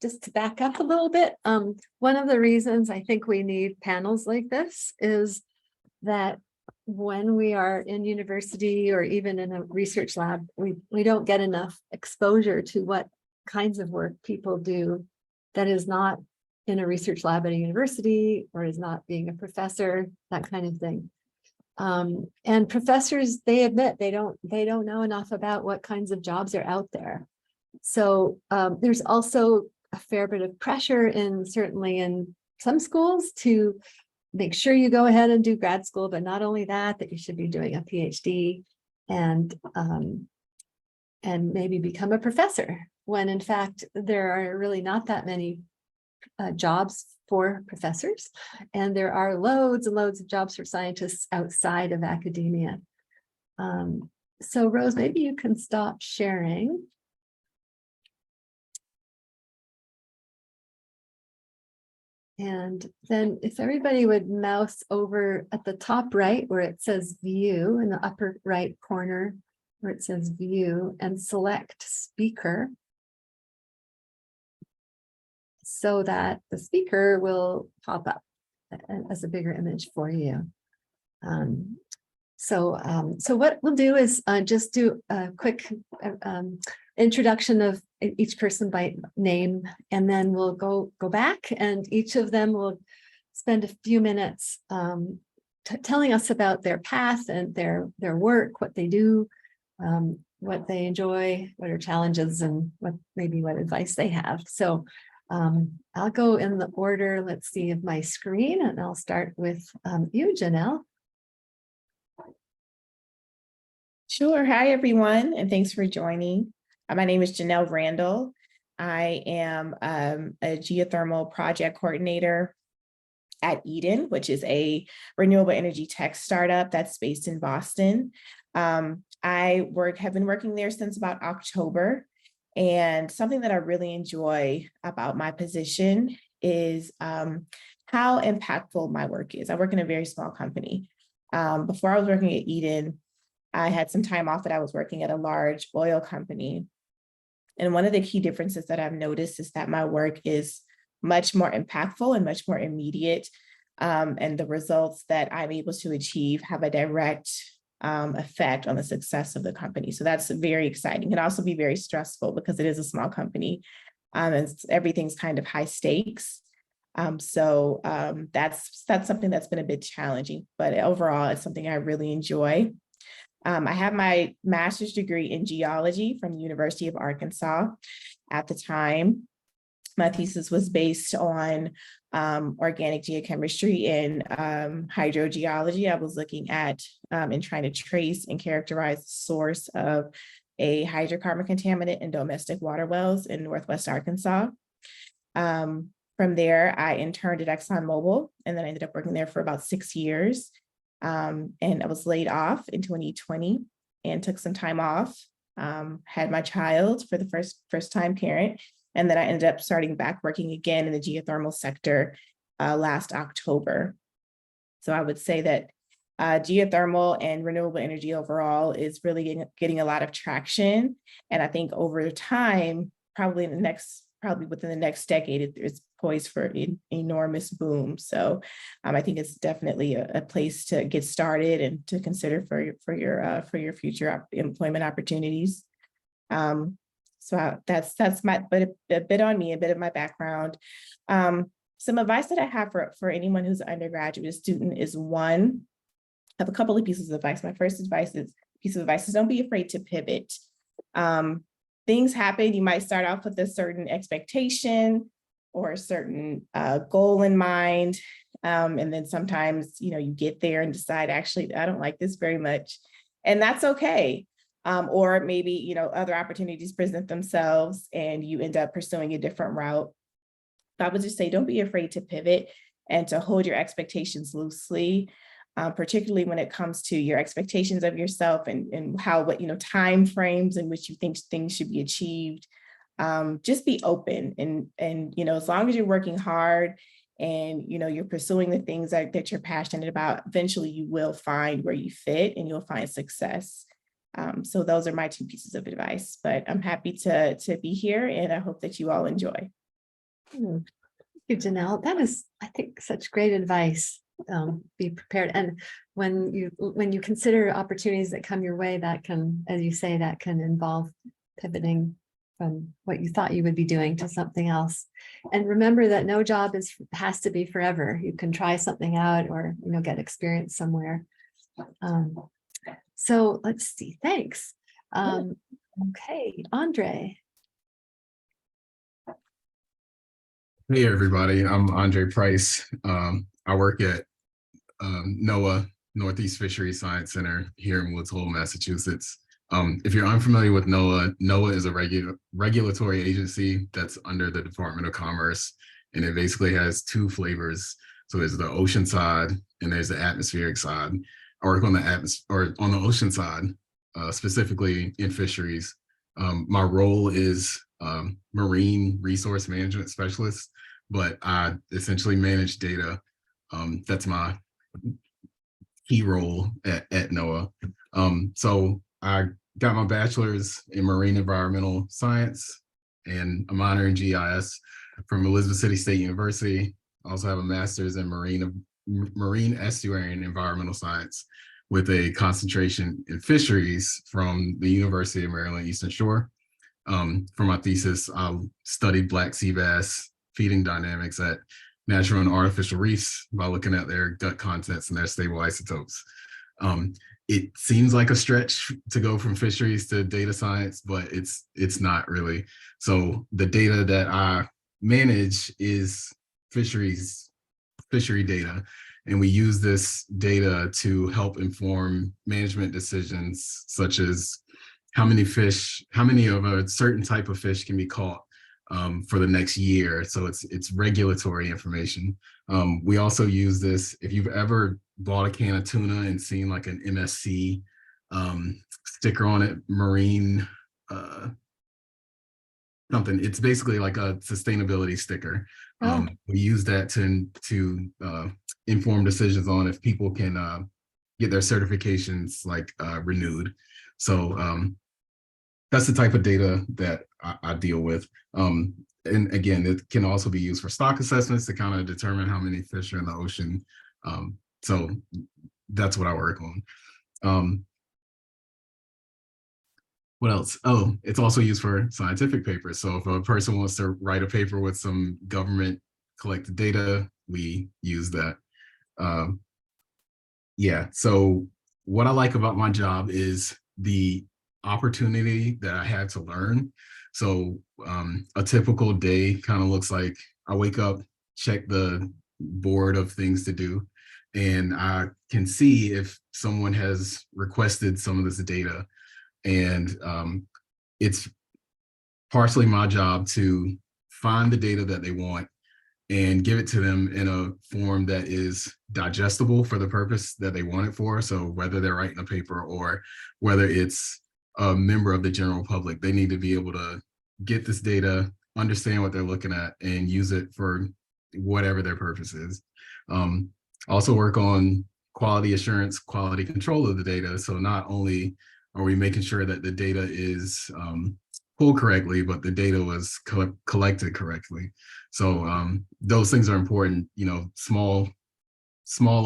Just to back up a little bit, one of the reasons I think we need panels like this is that when we are in university or even in a research lab, we don't get enough exposure to what kinds of work people do that is not in a research lab at a university or is not being a professor, that kind of thing. And professors, they admit they don't know enough about what kinds of jobs are out there. So there's also a fair bit of pressure certainly in some schools to make sure you go ahead and do grad school, but not only that you should be doing a PhD and maybe become a professor, when in fact there are really not that many jobs for professors, and there are loads and loads of jobs for scientists outside of academia. So Rose, maybe you can stop sharing. And then if everybody would mouse over at the top right where it says view, in the upper right corner where it says view, and select speaker, so that the speaker will pop up as a bigger image for you. So what we'll do is just do a quick introduction of each person by name, and then we'll go back, and each of them will spend a few minutes telling us about their path and their work, what they do, what they enjoy, what are challenges, and what advice they have. So I'll go in the order, let's see, of my screen, and I'll start with you, Janelle. Sure. Hi, everyone, and thanks for joining. My name is Janelle Randle. I am a geothermal project coordinator at Eden, which is a renewable energy tech startup that's based in Boston. I have been working there since about October, and something that I really enjoy about my position is how impactful my work is. I work in a very small company. Before I was working at Eden, I had some time off that I was working at a large oil company. And one of the key differences that I've noticed is that my work is much more impactful and much more immediate. And the results that I'm able to achieve have a direct effect on the success of the company. So that's very exciting. It can also be very stressful because it is a small company and everything's kind of high stakes. So that's something that's been a bit challenging, but overall, it's something I really enjoy. I have my master's degree in geology from the University of Arkansas. At the time, my thesis was based on organic geochemistry and hydrogeology. I was looking at and trying to trace and characterize the source of a hydrocarbon contaminant in domestic water wells in Northwest Arkansas. From there, I interned at ExxonMobil, and then I ended up working there for about 6 years. And I was laid off in 2020 and took some time off, had my child for the first time parent. And then I ended up starting back working again in the geothermal sector last October. So I would say that geothermal and renewable energy overall is really getting a lot of traction. And I think over time, probably within the next decade, it's poised for an enormous boom. So I think it's definitely a place to get started and to consider for your future employment opportunities. So that's a bit on me, a bit of my background. Some advice that I have for anyone who's an undergraduate student is, one, I have a couple of pieces of advice. My first piece of advice is don't be afraid to pivot. Things happen. You might start off with a certain expectation or a certain goal in mind. And then sometimes, you get there and decide, actually, I don't like this very much. And that's okay. Or maybe, other opportunities present themselves and you end up pursuing a different route. I would just say, don't be afraid to pivot and to hold your expectations loosely. Particularly when it comes to your expectations of yourself and what time frames in which you think things should be achieved. Just be open and as long as you're working hard and you're pursuing the things that you're passionate about, eventually you will find where you fit and you'll find success. So those are my two pieces of advice, but I'm happy to be here, and I hope that you all enjoy. Thank you, Janelle. That is, I think, such great advice. Be prepared. And when you consider opportunities that come your way, that can, as you say, that can involve pivoting from what you thought you would be doing to something else. And remember that no job has to be forever. You can try something out or, get experience somewhere. So let's see. Thanks. Okay, Andre. Hey everybody, I'm André Price. I work at NOAA, Northeast Fisheries Science Center here in Woods Hole, Massachusetts. If you're unfamiliar with NOAA, NOAA is a regulatory agency that's under the Department of Commerce, and it basically has two flavors. So there's the ocean side and there's the atmospheric side. I work on the ocean side, specifically in fisheries. My role is marine resource management specialist, but I essentially manage data. That's my key role at NOAA. So I got my bachelor's in marine environmental science and a minor in GIS from Elizabeth City State University. I also have a master's in marine estuary and environmental science with a concentration in fisheries from the University of Maryland Eastern Shore. For my thesis, I studied black sea bass feeding dynamics at natural and artificial reefs by looking at their gut contents and their stable isotopes. It seems like a stretch to go from fisheries to data science, but it's not really. So the data that I manage is fishery data, and we use this data to help inform management decisions, such as how many of a certain type of fish can be caught for the next year. So it's regulatory information. We also use this, if you've ever bought a can of tuna and seen like an MSC sticker on it, marine something, it's basically like a sustainability sticker. We use that to inform decisions on if people can get their certifications like renewed. So that's the type of data that I deal with. And again, it can also be used for stock assessments to kind of determine how many fish are in the ocean. So that's what I work on. What else? Oh, it's also used for scientific papers. So if a person wants to write a paper with some government collected data, we use that. Yeah, so what I like about my job is the opportunity that I had to learn. So a typical day kind of looks like I wake up, check the board of things to do, and I can see if someone has requested some of this data. And it's partially my job to find the data that they want and give it to them in a form that is digestible for the purpose that they want it for. So whether they're writing a paper or whether it's a member of the general public, they need to be able to get this data, understand what they're looking at, and use it for whatever their purpose is. Also work on quality assurance, quality control of the data. So not only are we making sure that the data is pulled correctly, but the data was collected correctly. So those things are important. Small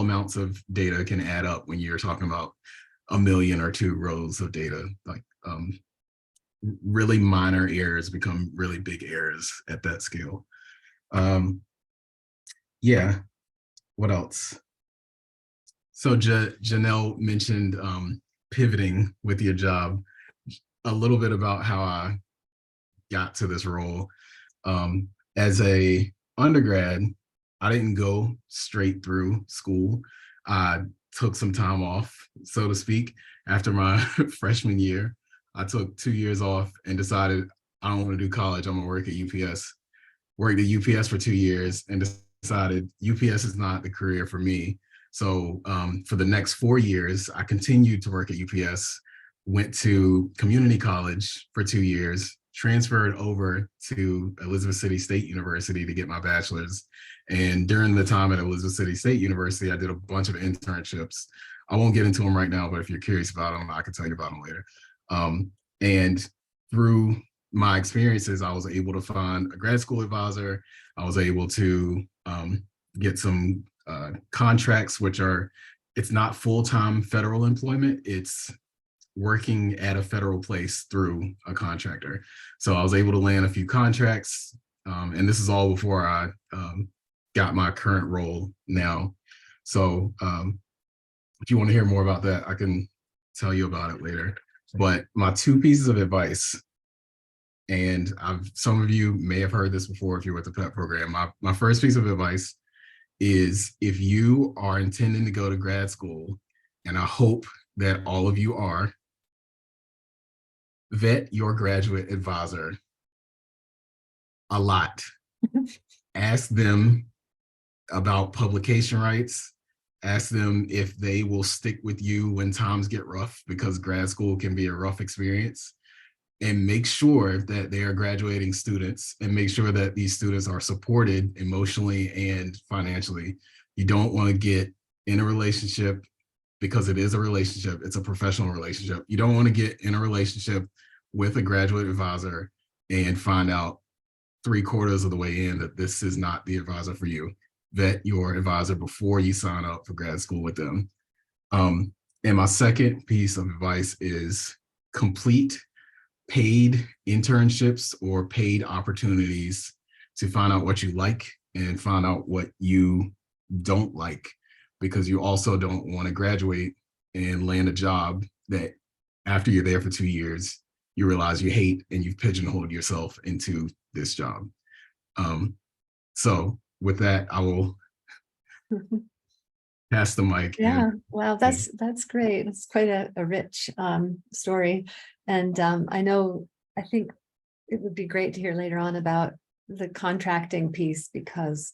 amounts of data can add up when you're talking about 1 million or 2 rows of data. Like really minor errors become really big errors at that scale. Yeah, what else? So Janelle mentioned pivoting with your job. A little bit about how I got to this role. As a undergrad, I didn't go straight through school. I took some time off, so to speak, after my freshman year. I took 2 years off and decided I don't want to do college. I'm gonna work at UPS. Worked at UPS for 2 years and decided UPS is not the career for me. So for the next 4 years, I continued to work at UPS, went to community college for 2 years, transferred over to Elizabeth City State University to get my bachelor's. And during the time at Elizabeth City State University, I did a bunch of internships. I won't get into them right now, but if you're curious about them, I can tell you about them later. And through my experiences, I was able to find a grad school advisor. I was able to get some contracts, which are, it's not full-time federal employment, it's working at a federal place through a contractor. So I was able to land a few contracts, and this is all before I got my current role now. So if you want to hear more about that, I can tell you about it later. But my two pieces of advice, and some of you may have heard this before if you're with the PEP program. My first piece of advice is, if you are intending to go to grad school, and I hope that all of you are, vet your graduate advisor a lot. Ask them about publication rights. Ask them if they will stick with you when times get rough, because grad school can be a rough experience. And make sure that they are graduating students, and make sure that these students are supported emotionally and financially. You don't want to get in a relationship, because it is a relationship, it's a professional relationship. You don't want to get in a relationship with a graduate advisor and find out 3/4 of the way in that this is not the advisor for you. Vet your advisor before you sign up for grad school with them. And my second piece of advice is complete paid internships or paid opportunities to find out what you like and find out what you don't like, because you also don't want to graduate and land a job that after you're there for 2 years, you realize you hate, and you've pigeonholed yourself into this job. So with that, I will pass the mic. Yeah, well, that's great. It's quite a rich story. And I think it would be great to hear later on about the contracting piece, because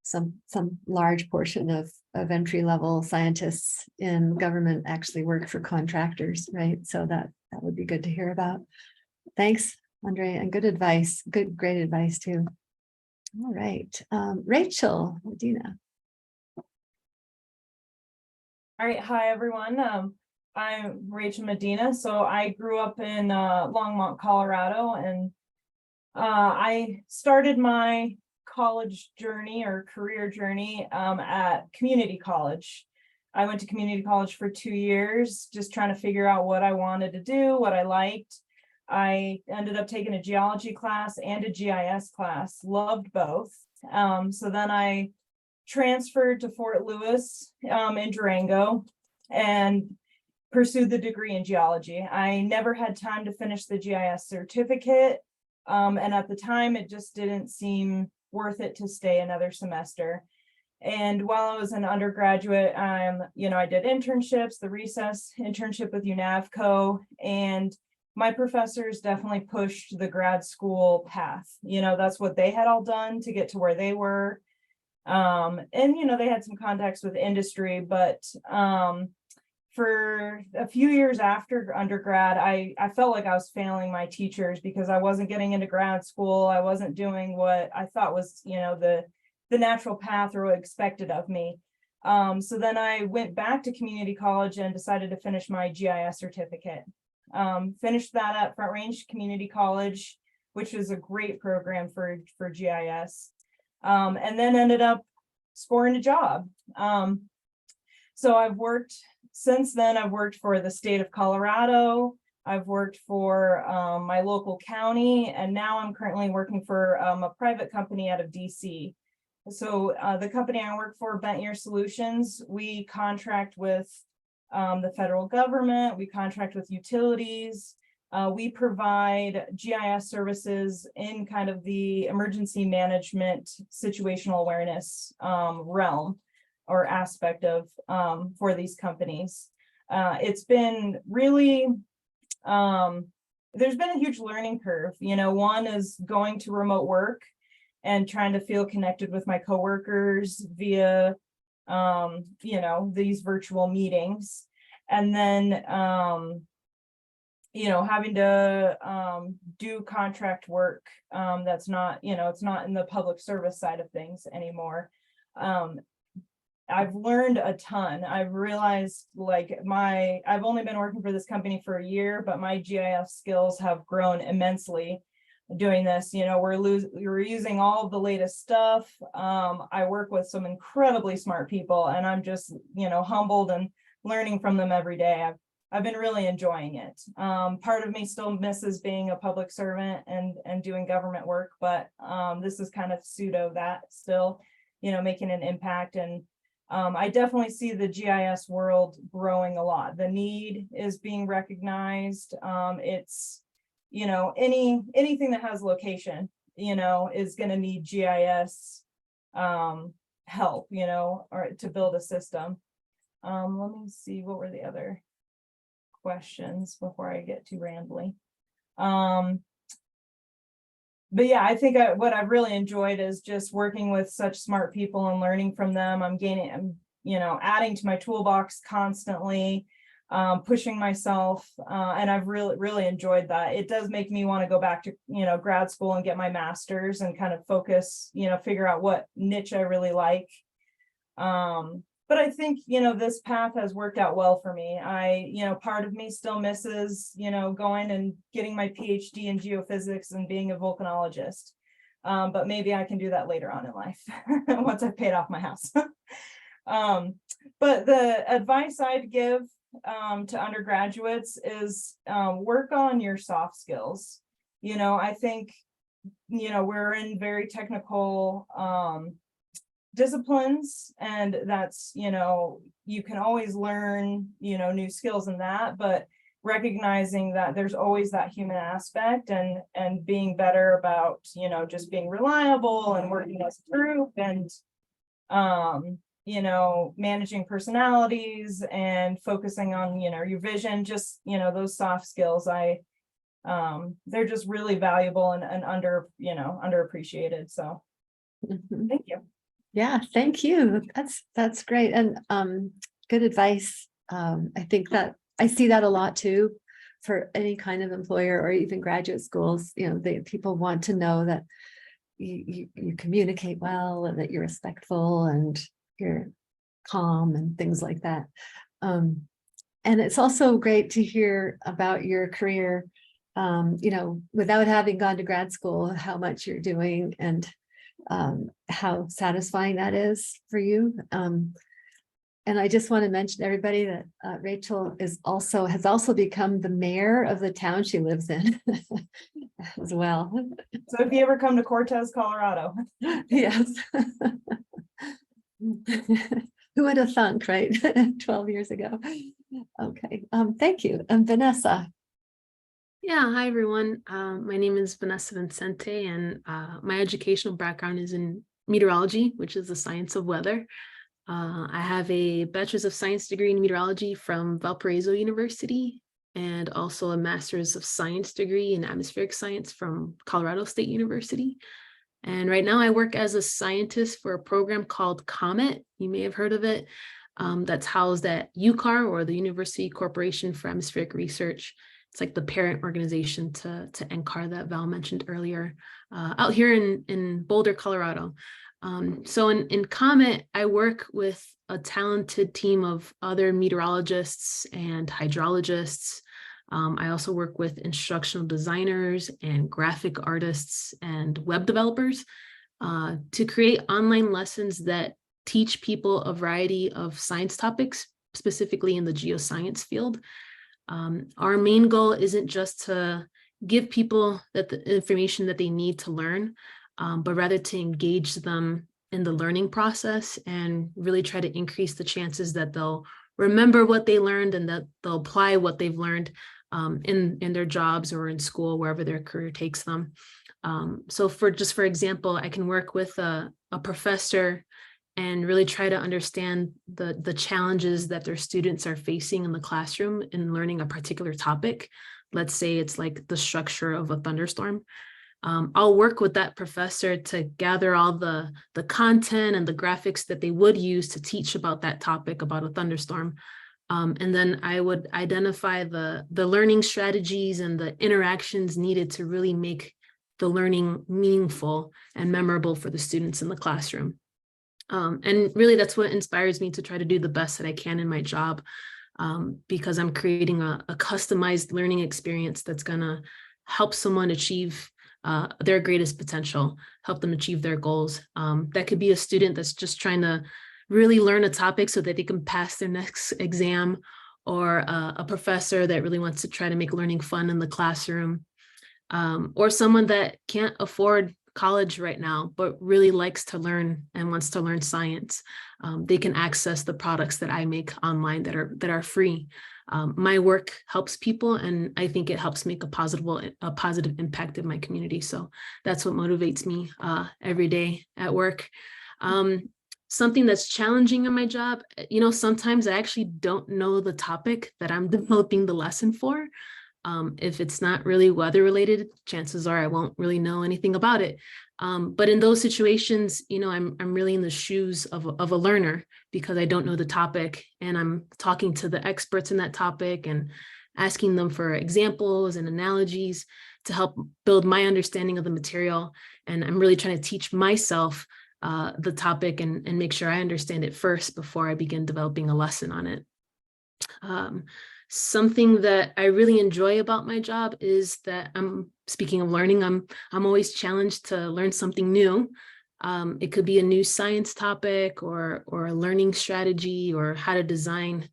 some large portion of entry-level scientists in government actually work for contractors, right? So that would be good to hear about. Thanks, Andre, and good advice. Great advice too. All right, Rachel, Medina. All right, hi everyone. I'm Rachel Medina. So I grew up in Longmont, Colorado, and I started my college journey or career journey at community college. I went to community college for 2 years, just trying to figure out what I wanted to do, what I liked. I ended up taking a geology class and a GIS class, loved both. So then I transferred to Fort Lewis in Durango and pursued the degree in geology. I never had time to finish the GIS certificate. And at the time, it just didn't seem worth it to stay another semester. And while I was an undergraduate, I did internships, the recess internship with UNAVCO, and my professors definitely pushed the grad school path. That's what they had all done to get to where they were. And they had some contacts with industry, but for a few years after undergrad, I felt like I was failing my teachers because I wasn't getting into grad school. I wasn't doing what I thought was, the natural path or what expected of me. So then I went back to community college and decided to finish my GIS certificate. Finished that at Front Range Community College, which was a great program for GIS. And then ended up scoring a job. So since then I've worked for the state of Colorado. I've worked for my local county, and now I'm currently working for a private company out of DC. So the company I work for, Bent Year Solutions, we contract with the federal government, we contract with utilities. We provide GIS services in kind of the emergency management, situational awareness realm or aspect of for these companies. It's been really, there's been a huge learning curve. One is going to remote work and trying to feel connected with my coworkers via, these virtual meetings. And then, having to do contract work that's not, it's not in the public service side of things anymore. I've learned a ton. I've realized like I've only been working for this company for a year, but my GIS skills have grown immensely doing this. You know, we're using all of the latest stuff. I work with some incredibly smart people, and I'm just, you know, humbled and learning from them every day. I've been really enjoying it. Part of me still misses being a public servant and doing government work, but this is kind of pseudo that still, you know, making an impact. And I definitely see the GIS world growing a lot. The need is being recognized. It's, you know, anything that has location, you know, is going to need GIS help, you know, or to build a system. Let me see, what were the other questions before I get too rambly. But yeah, I think what I've really enjoyed is just working with such smart people and learning from them. I'm you know, adding to my toolbox constantly, pushing myself, and I've really enjoyed that. It does make me want to go back to, you know, grad school and get my master's and kind of focus, you know, figure out what niche I really like. But I think, you know, this path has worked out well for me. You know, part of me still misses, you know, going and getting my PhD in geophysics and being a volcanologist. But maybe I can do that later on in life once I've paid off my house. But the advice I'd give to undergraduates is work on your soft skills. You know, I think, you know, we're in very technical disciplines, and that's, you know, you can always learn, you know, new skills in that, but recognizing that there's always that human aspect, and being better about, you know, just being reliable and working as a group, and you know, managing personalities and focusing on, you know, your vision, just, you know, those soft skills. They're just really valuable and underappreciated. So thank you. Yeah, thank you. That's great. And good advice. I think that I see that a lot too for any kind of employer or even graduate schools. You know, people want to know that you communicate well and that you're respectful and you're calm and things like that. And it's also great to hear about your career, you know, without having gone to grad school, how much you're doing and how satisfying that is for you. And I just want to mention to everybody that Rachel has also become the mayor of the town she lives in as well. So if you ever come to Cortez, Colorado. Yes. Who would have thunk, right? 12 years ago. Okay, thank you. And Vanessa. Yeah, hi everyone. My name is Vanessa Vincente, and my educational background is in meteorology, which is the science of weather. I have a Bachelor's of Science degree in meteorology from Valparaiso University, and also a Master's of Science degree in atmospheric science from Colorado State University. And right now I work as a scientist for a program called COMET. You may have heard of it. That's housed at UCAR, or the University Corporation for Atmospheric Research. It's like the parent organization to NCAR that Val mentioned earlier, out here in Boulder, Colorado. So in COMET, I work with a talented team of other meteorologists and hydrologists. I also work with instructional designers and graphic artists and web developers to create online lessons that teach people a variety of science topics, specifically in the geoscience field. Our main goal isn't just to give people the information that they need to learn, but rather to engage them in the learning process and really try to increase the chances that they'll remember what they learned and that they'll apply what they've learned in their jobs or in school, wherever their career takes them. So for example, I can work with a professor and really try to understand the challenges that their students are facing in the classroom in learning a particular topic. Let's say it's like the structure of a thunderstorm. I'll work with that professor to gather all the content and the graphics that they would use to teach about that topic, about a thunderstorm. And then I would identify the learning strategies and the interactions needed to really make the learning meaningful and memorable for the students in the classroom. And really that's what inspires me to try to do the best that I can in my job, because I'm creating a customized learning experience that's gonna help someone achieve their greatest potential, help them achieve their goals. That could be a student that's just trying to really learn a topic so that they can pass their next exam, or a professor that really wants to try to make learning fun in the classroom, or someone that can't afford college right now, but really likes to learn and wants to learn science. They can access the products that I make online that are free. My work helps people, and I think it helps make a positive impact in my community. So that's what motivates me every day at work. Something that's challenging in my job, sometimes I actually don't know the topic that I'm developing the lesson for. If it's not really weather related, chances are I won't really know anything about it. But in those situations, I'm really in the shoes of a learner, because I don't know the topic, and I'm talking to the experts in that topic and asking them for examples and analogies to help build my understanding of the material. And I'm really trying to teach myself the topic and make sure I understand it first before I begin developing a lesson on it. Something that I really enjoy about my job is that speaking of learning, I'm always challenged to learn something new. It could be a new science topic or a learning strategy, or how to design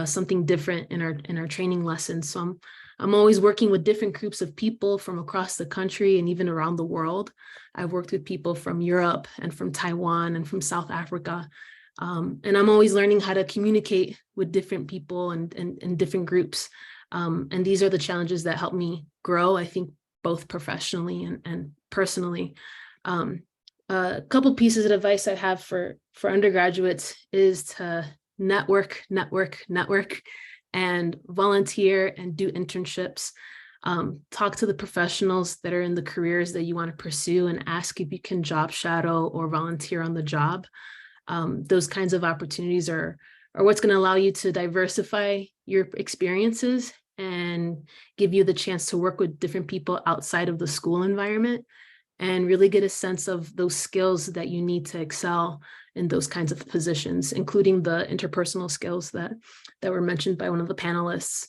something different in our training lessons. So I'm always working with different groups of people from across the country and even around the world. I've worked with people from Europe and from Taiwan and from South Africa. And I'm always learning how to communicate with different people and different groups. And these are the challenges that help me grow, I think, both professionally and personally. A couple pieces of advice I have for undergraduates is to network, and volunteer and do internships. Talk to the professionals that are in the careers that you want to pursue and ask if you can job shadow or volunteer on the job. Those kinds of opportunities are what's going to allow you to diversify your experiences and give you the chance to work with different people outside of the school environment, and really get a sense of those skills that you need to excel in those kinds of positions, including the interpersonal skills that were mentioned by one of the panelists.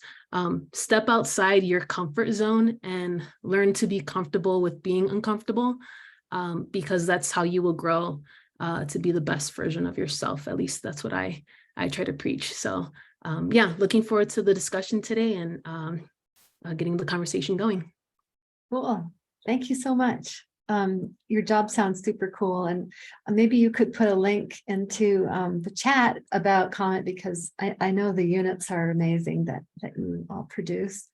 Step outside your comfort zone and learn to be comfortable with being uncomfortable, because that's how you will grow to be the best version of yourself. At least that's what I try to preach. So yeah, looking forward to the discussion today and getting the conversation going. Cool. Thank you so much. Your job sounds super cool, and maybe you could put a link into the chat about comment, because I know the units are amazing that you all produce.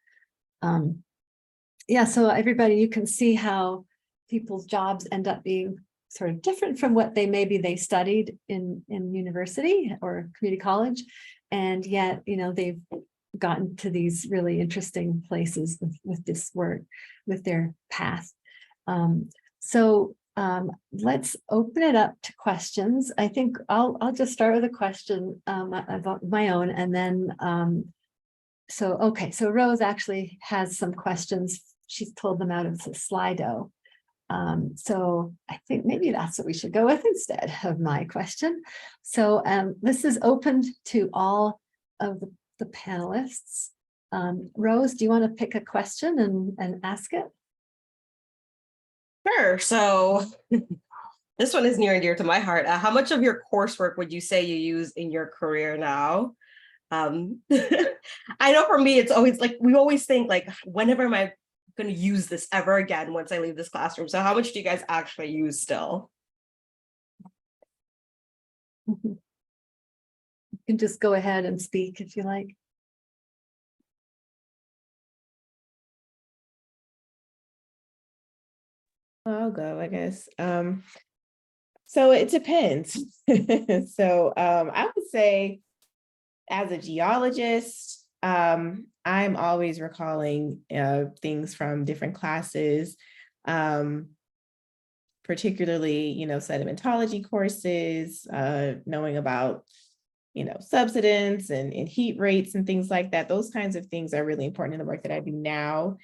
Yeah, so everybody, you can see how people's jobs end up being sort of different from what maybe they studied in university or community college, and yet they've gotten to these really interesting places with this work, with their path. So let's open it up to questions. I think I'll just start with a question about my own, and then so Rose actually has some questions. She's pulled them out of the Slido. So I think maybe that's what we should go with instead of my question. So this is open to all of the panelists. Rose, do you want to pick a question and ask it? Sure. So this one is near and dear to my heart. How much of your coursework would you say you use in your career now? I know for me, it's always like, we always think like, whenever am I going to use this ever again once I leave this classroom? So how much do you guys actually use still? You can just go ahead and speak if you like. I'll go, I guess. So it depends. So I would say, as a geologist, I'm always recalling things from different classes, particularly, sedimentology courses, knowing about, subsidence and heat rates and things like that. Those kinds of things are really important in the work that I do now.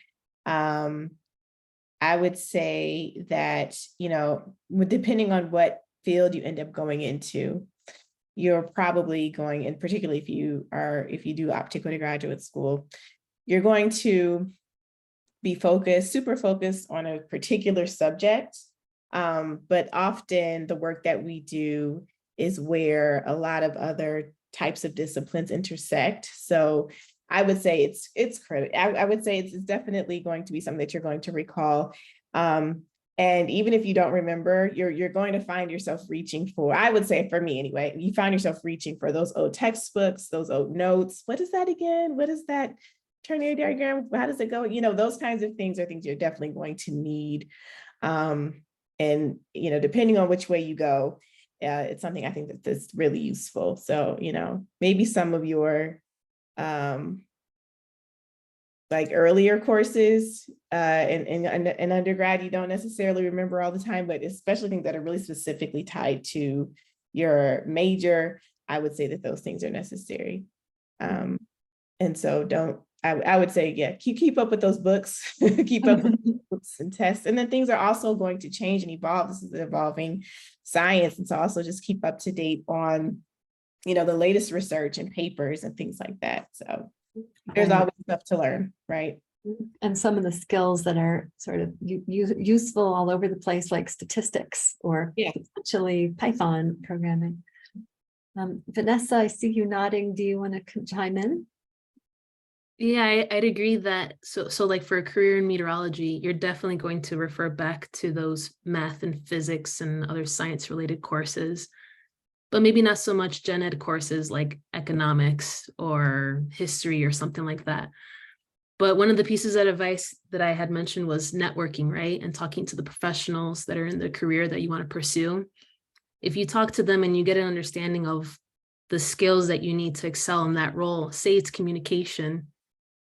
I would say that, depending on what field you end up going into, you're probably going, and particularly if you do opt to go to graduate school, you're going to be super focused on a particular subject. But often the work that we do is where a lot of other types of disciplines intersect. So I would say it's critical. I would say it's definitely going to be something that you're going to recall. And even if you don't remember, you're going to find yourself reaching for, I would say for me anyway, you find yourself reaching for those old textbooks, those old notes. What is that again? What is that ternary diagram? How does it go? You know, those kinds of things are things you're definitely going to need. And, you know, depending on which way you go, it's something I think that's really useful. So, you know, maybe some of your like earlier courses in undergrad, you don't necessarily remember all the time, but especially things that are really specifically tied to your major, I would say that those things are necessary. And so I would say, yeah, keep up with those books, keep up with books and tests. And then things are also going to change and evolve. This is an evolving science. And so also just keep up to date on, you know, the latest research and papers and things like that. So there's always stuff to learn, right? And some of the skills that are sort of useful all over the place, like statistics or potentially Python programming. Vanessa, I see you nodding. Do you want to chime in? Yeah, I'd agree that so like for a career in meteorology, you're definitely going to refer back to those math and physics and other science related courses, but maybe not so much gen ed courses like economics or history or something like that. But one of the pieces of advice that I had mentioned was networking, right? And talking to the professionals that are in the career that you want to pursue. If you talk to them and you get an understanding of the skills that you need to excel in that role, say it's communication,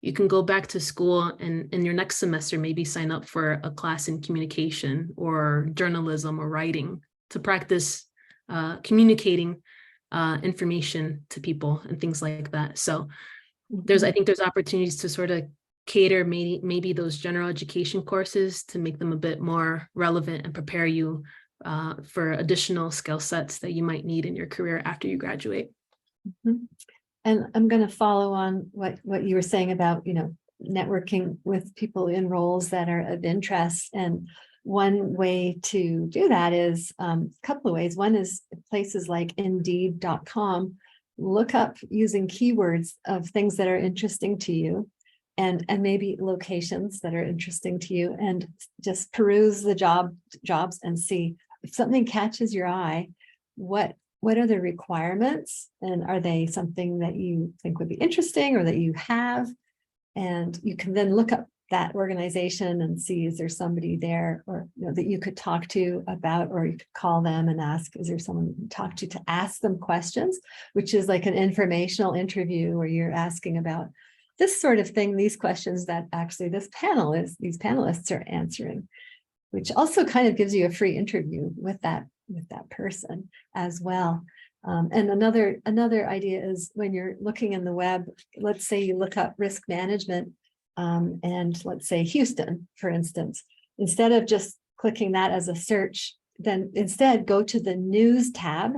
you can go back to school and in your next semester, maybe sign up for a class in communication or journalism or writing to practice communicating information to people and things like that. So I think there's opportunities to sort of cater maybe those general education courses to make them a bit more relevant and prepare you for additional skill sets that you might need in your career after you graduate. Mm-hmm. And I'm going to follow on what you were saying about, you know, networking with people in roles that are of interest. And one way to do that is a couple of ways. One is places like indeed.com. Look up using keywords of things that are interesting to you and maybe locations that are interesting to you, and just peruse the jobs and see if something catches your eye, what are the requirements, and are they something that you think would be interesting or that you have? And you can then look up that organization and see, is there somebody there or, you know, that you could talk to about, or you could call them and ask, is there someone you can talk to ask them questions, which is like an informational interview where you're asking about this sort of thing, these questions that actually these panelists are answering, which also kind of gives you a free interview with that person as well. And another idea is when you're looking in the web, let's say you look up risk management and let's say Houston, for instance, instead of just clicking that as a search, then instead go to the news tab.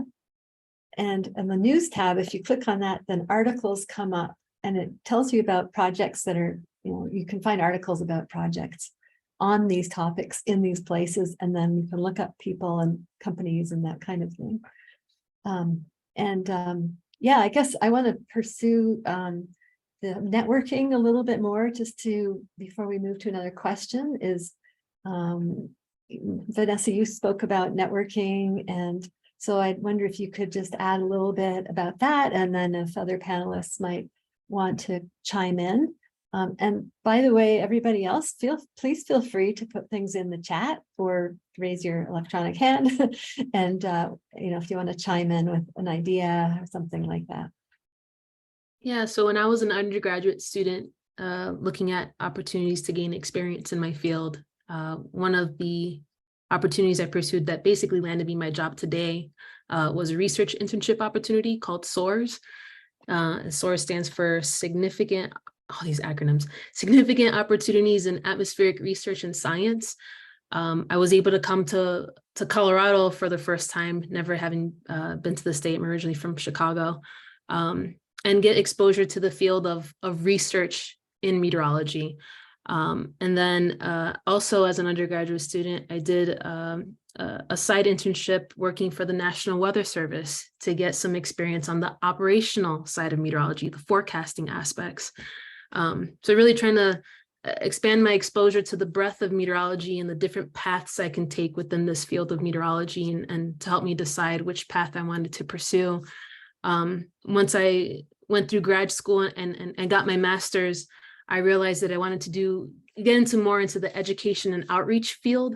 And in the news tab, if you click on that, then articles come up and it tells you about projects that are, you know, you can find articles about projects on these topics in these places, and then you can look up people and companies and that kind of thing. Yeah, I guess I want to pursue the networking a little bit more, just to, before we move to another question, is Vanessa, you spoke about networking, and so I wonder if you could just add a little bit about that, and then if other panelists might want to chime in. And by the way, everybody else, please feel free to put things in the chat or raise your electronic hand. And, you know, if you want to chime in with an idea or something like that. Yeah, so when I was an undergraduate student looking at opportunities to gain experience in my field, one of the opportunities I pursued that basically landed me my job today was a research internship opportunity called SOARS. SOARS stands for significant, all these acronyms, significant opportunities in atmospheric research and science. I was able to come to to Colorado for the first time, never having been to the state. I'm originally from Chicago, and get exposure to the field of research in meteorology. And then also as an undergraduate student, I did a side internship working for the National Weather Service to get some experience on the operational side of meteorology, the forecasting aspects. So really trying to expand my exposure to the breadth of meteorology and the different paths I can take within this field of meteorology, and to help me decide which path I wanted to pursue. Once I went through grad school and got my master's, I realized that I wanted to get into more into the education and outreach field,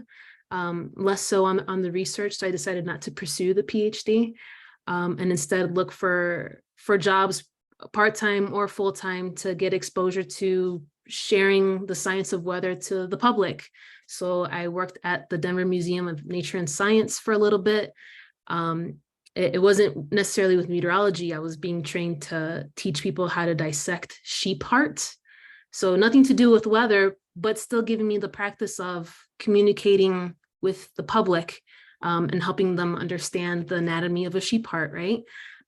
less so on the research. So I decided not to pursue the PhD, and instead look for jobs, part-time or full-time, to get exposure to sharing the science of weather to the public. So I worked at the Denver Museum of Nature and Science for a little bit. It wasn't necessarily with meteorology. I was being trained to teach people how to dissect sheep hearts. So nothing to do with weather, but still giving me the practice of communicating with the public, and helping them understand the anatomy of a sheep heart, right?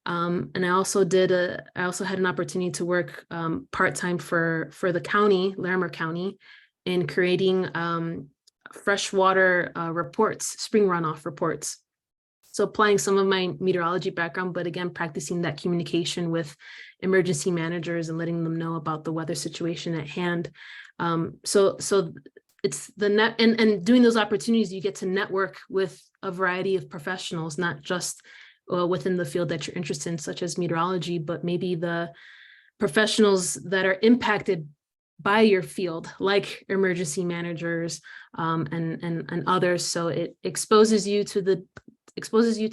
And I also had an opportunity to work part-time for the county, Larimer County, in creating freshwater reports, spring runoff reports. So applying some of my meteorology background, but again, practicing that communication with emergency managers and letting them know about the weather situation at hand. So it's the net, and doing those opportunities, you get to network with a variety of professionals, not just within the field that you're interested in, such as meteorology, but maybe the professionals that are impacted by your field, like emergency managers, and others. So it exposes you to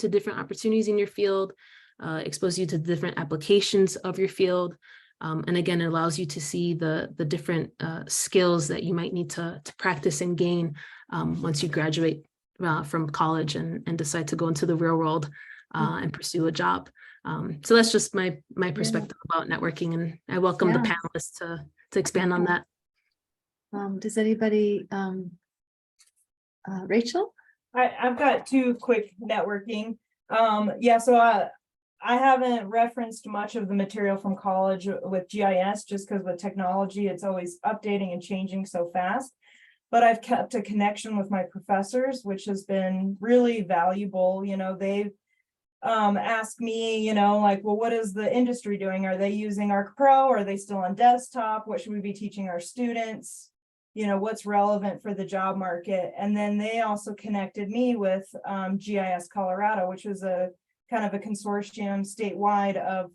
different opportunities in your field, exposes you to different applications of your field. And again, it allows you to see the different skills that you might need to practice and gain once you graduate from college and decide to go into the real world and pursue a job. So that's just my perspective about networking, and I welcome the panelists to expand on that. Does anybody, Rachel? I've got two quick networking. So I haven't referenced much of the material from college with GIS, just because with technology, it's always updating and changing so fast. But I've kept a connection with my professors, which has been really valuable. You know, they've asked me, you know, like, well, what is the industry doing? Are they using ArcPro? Are they still on desktop? What should we be teaching our students? You know, what's relevant for the job market? And then they also connected me with GIS Colorado, which was a kind of a consortium statewide of,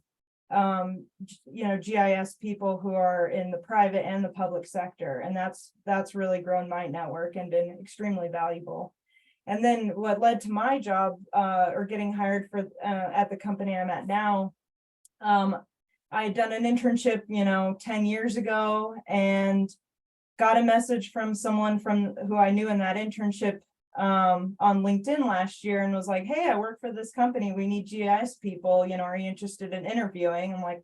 you know, GIS people who are in the private and the public sector. And that's really grown my network and been extremely valuable. And then what led to my job or getting hired for at the company I'm at now, I had done an internship, you know, 10 years ago, and got a message from someone from who I knew in that internship on LinkedIn last year, and was like, hey, I work for this company. We need GIS people. You know, are you interested in interviewing? I'm like,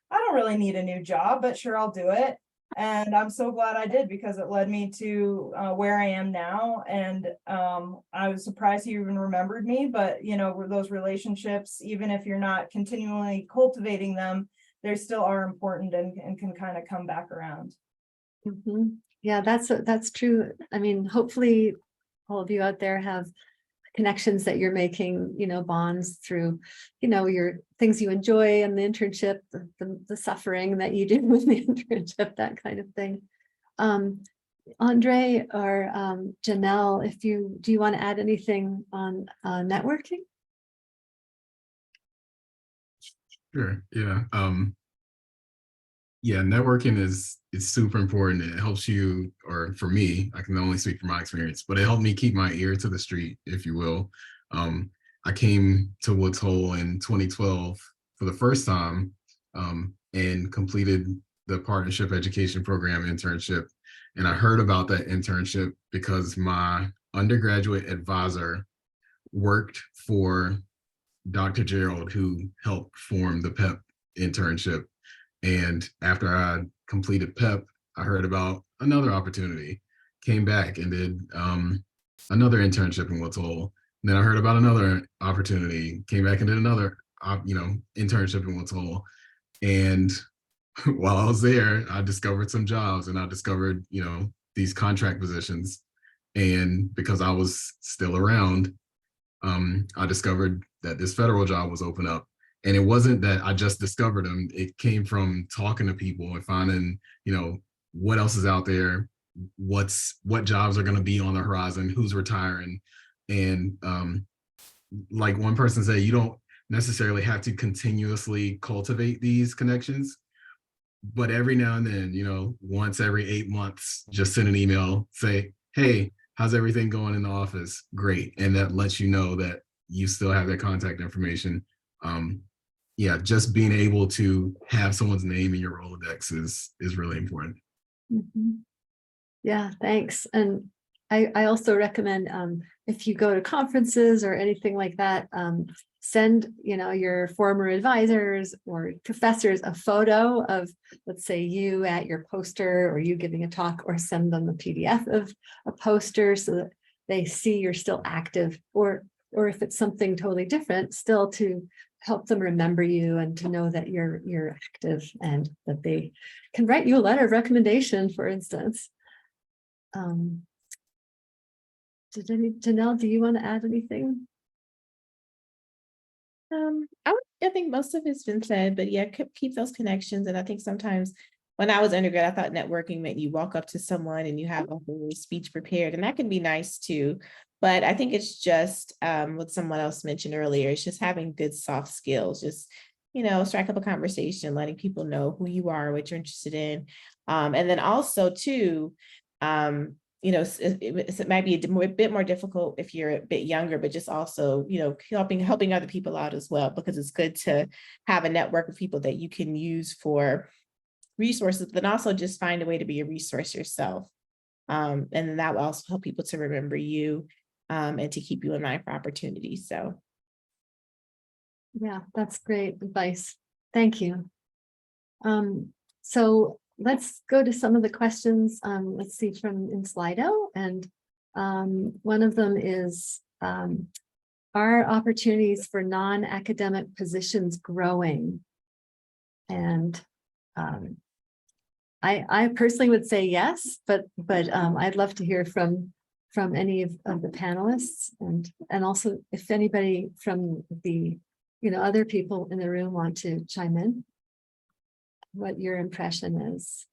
I don't really need a new job, but sure, I'll do it. And I'm so glad I did, because it led me to where I am now. And I was surprised he even remembered me, but you know, those relationships, even if you're not continually cultivating them, they still are important and can kind of come back around. Mm-hmm. Yeah, that's true. I mean, hopefully all of you out there have connections that you're making, you know, bonds through, you know, your things you enjoy and the internship, the suffering that you do with the internship, that kind of thing. André or Janelle, do you want to add anything on networking? Sure. Yeah. Yeah, networking is super important. It helps you, or for me, I can only speak from my experience, but it helped me keep my ear to the street, if you will. I came to Woods Hole in 2012 for the first time, and completed the partnership education program internship. And I heard about that internship because my undergraduate advisor worked for Dr. Gerald, who helped form the PEP internship. And after I completed PEP, I heard about another opportunity, came back and did another internship in Woods Hole. Then I heard about another opportunity, came back and did another, internship in Woods Hole. And while I was there, I discovered some jobs and I discovered, these contract positions. And because I was still around, I discovered that this federal job was open up. And it wasn't that I just discovered them. It came from talking to people and finding, what else is out there, what jobs are going to be on the horizon, who's retiring. And like one person said, you don't necessarily have to continuously cultivate these connections. But every now and then, once every 8 months, just send an email, say, hey, how's everything going in the office? Great. And that lets you know that you still have their contact information. Just being able to have someone's name in your Rolodex is really important. Mm-hmm. Yeah, thanks. And I also recommend if you go to conferences or anything like that, send your former advisors or professors a photo of, let's say, you at your poster or you giving a talk, or send them a PDF of a poster so that they see you're still active, or if it's something totally different, still to help them remember you and to know that you're active and that they can write you a letter of recommendation, for instance. Janelle, do you want to add anything? I think most of it's been said, but yeah, keep those connections. And I think sometimes when I was undergrad, I thought networking meant you walk up to someone and you have a whole speech prepared, and that can be nice too. But I think it's just what someone else mentioned earlier, it's just having good soft skills, just, strike up a conversation, letting people know who you are, what you're interested in. And then also too, it might be a bit more difficult if you're a bit younger, but just also, helping other people out as well, because it's good to have a network of people that you can use for resources, but also just find a way to be a resource yourself. And then that will also help people to remember you and to keep you in mind for opportunities. So. Yeah, that's great advice. Thank you. So let's go to some of the questions. Let's see from in Slido. And one of them is, are opportunities for non-academic positions growing? And I personally would say yes, but I'd love to hear from any of the panelists, and also if anybody from the other people in the room want to chime in, what your impression is,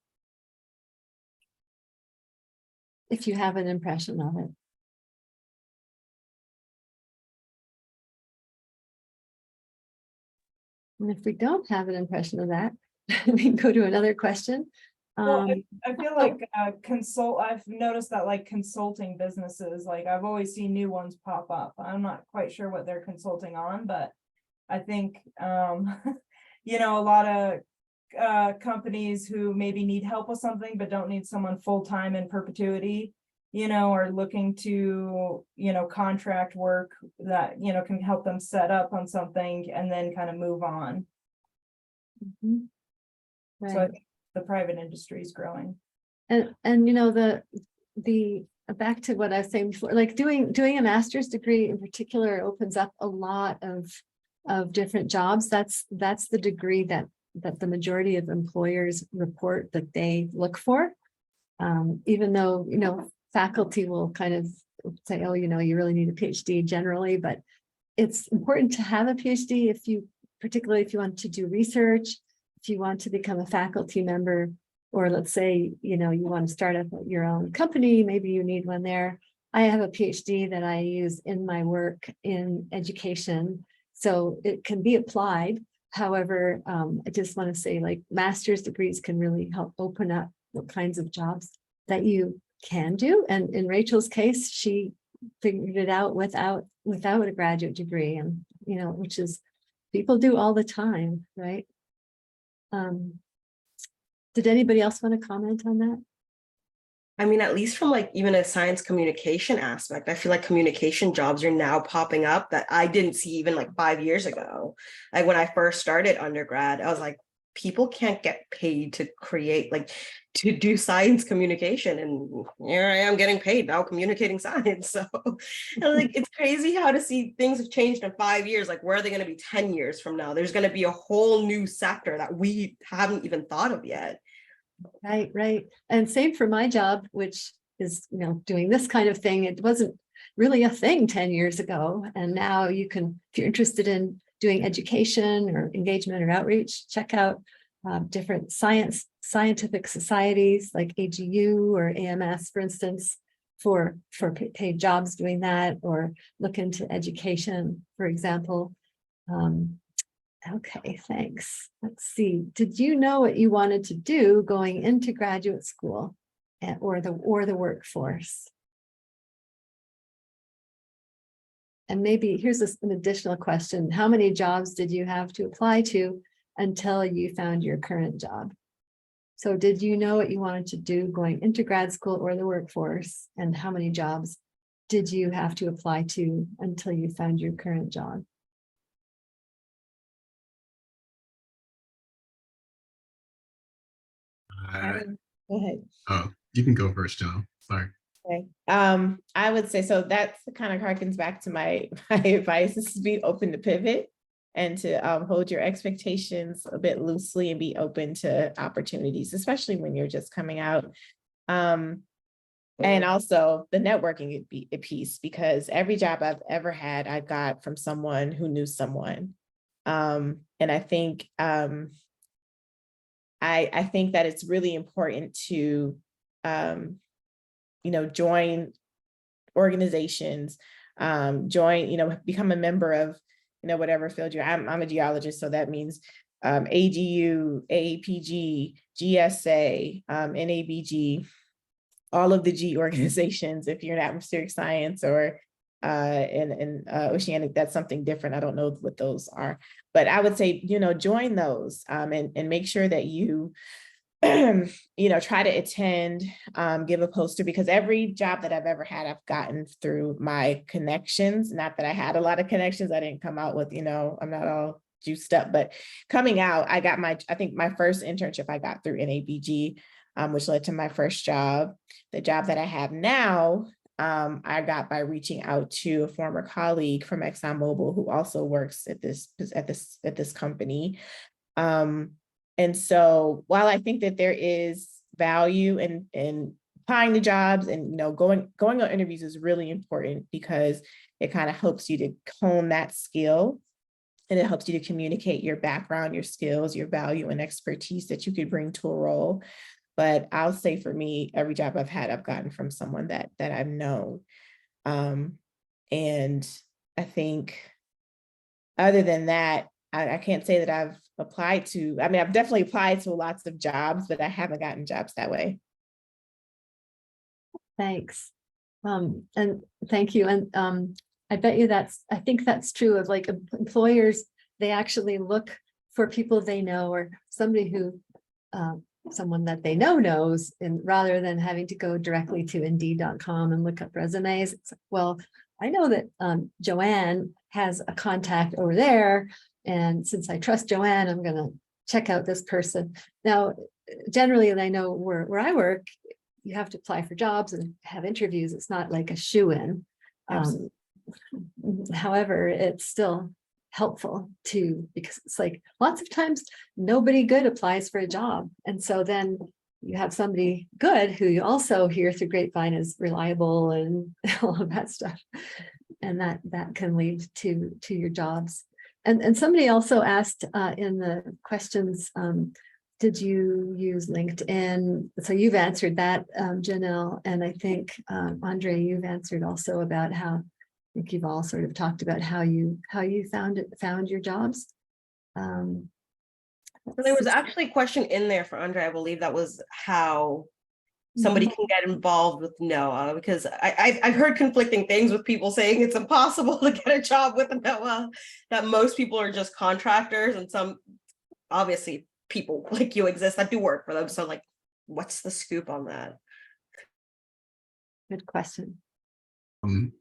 if you have an impression of it. And if we don't have an impression of that, we can go to another question. Well, I feel like I've noticed that like consulting businesses, like I've always seen new ones pop up. I'm not quite sure what they're consulting on, but I think a lot of companies who maybe need help with something but don't need someone full-time in perpetuity, are looking to contract work that can help them set up on something and then kind of move on. Mm-hmm. Right. So I think the private industry is growing. And the back to what I was saying before, like doing a master's degree in particular opens up a lot of different jobs. That's the degree that the majority of employers report that they look for. Even though, faculty will kind of say, oh, you really need a PhD generally, but it's important to have a PhD particularly if you want to do research, if you want to become a faculty member, or let's say, you want to start up your own company, maybe you need one there. I have a PhD that I use in my work in education, so it can be applied. However, I just want to say, like, master's degrees can really help open up what kinds of jobs that you can do. And in Rachel's case, she figured it out without a graduate degree, and which is people do all the time, right? Did anybody else want to comment on that? I mean, at least from like even a science communication aspect, I feel like communication jobs are now popping up that I didn't see even like 5 years ago. Like when I first started undergrad, I was like, people can't get paid to create, like, to do science communication, and here I am getting paid now communicating science. So and, like, it's crazy how to see things have changed in 5 years. Like, where are they going to be 10 years from now? There's going to be a whole new sector that we haven't even thought of yet. Right, right. And same for my job, which is, doing this kind of thing. It wasn't really a thing 10 years ago. And now you can, if you're interested in doing education or engagement or outreach, check out different scientific societies like AGU or AMS, for instance, for paid jobs doing that, or look into education, for example. Okay, thanks. Let's see. Did you know what you wanted to do going into graduate school or the workforce? And maybe here's an additional question. How many jobs did you have to apply to until you found your current job? So did you know what you wanted to do going into grad school or the workforce? And how many jobs did you have to apply to until you found your current job? Go ahead. Oh, you can go first, John. Sorry. Okay. I would say, so that kind of harkens back to my advice is to be open to pivot and to hold your expectations a bit loosely and be open to opportunities, especially when you're just coming out. And also the networking piece, because every job I've ever had, I got from someone who knew someone. And I think I think that it's really important to join organizations, become a member of, whatever field you're. I'm a geologist, so that means AGU, AAPG, GSA, NABG, all of the G organizations. If you're in atmospheric science or in oceanic, that's something different. I don't know what those are, but I would say, join those and make sure that you try to attend, give a poster, because every job that I've ever had, I've gotten through my connections. Not that I had a lot of connections. I didn't come out with, I'm not all juiced up, but coming out, I think my first internship I got through NABG, which led to my first job. The job that I have now, I got by reaching out to a former colleague from ExxonMobil who also works at this company. And so while I think that there is value in applying to jobs and going on interviews is really important, because it kind of helps you to hone that skill, and it helps you to communicate your background, your skills, your value and expertise that you could bring to a role. But I'll say for me, every job I've had, I've gotten from someone that I've known. And I think other than that, I can't say that I've applied to, I've definitely applied to lots of jobs, but I haven't gotten jobs that way. Thanks. And thank you. And I bet you I think that's true of like employers. They actually look for people they know, or somebody who, someone that they know knows, and rather than having to go directly to Indeed.com and look up resumes. It's like, well, I know that Joanne has a contact over there, and since I trust Joanne, I'm going to check out this person. Now, generally, I know where I work, you have to apply for jobs and have interviews. It's not like a shoo-in. However, it's still helpful because it's like lots of times nobody good applies for a job. And so then you have somebody good who you also hear through grapevine is reliable and all of that stuff. And that can lead to your jobs. And somebody also asked in the questions, did you use LinkedIn? So you've answered that, Janelle, and I think Andre, you've answered also about how, I think you've all sort of talked about how you found your jobs. There was actually a question in there for Andre, I believe, that was how somebody can get involved with NOAA, because I've heard conflicting things with people saying it's impossible to get a job with NOAA, that most people are just contractors, and some obviously people like you exist that do work for them. So like, what's the scoop on that? Good question.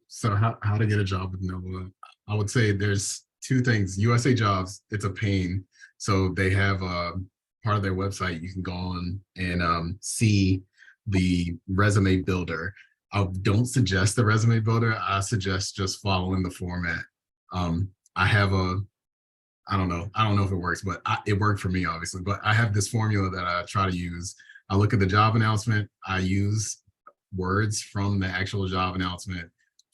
So how to get a job with NOAA? I would say there's two things. USA Jobs, it's a pain. So they have part of their website, you can go on and see the resume builder. I don't suggest the resume builder. I suggest just following the format. I have I don't know if it works, but it worked for me, obviously. But I have this formula that I try to use. I look at the job announcement. I use words from the actual job announcement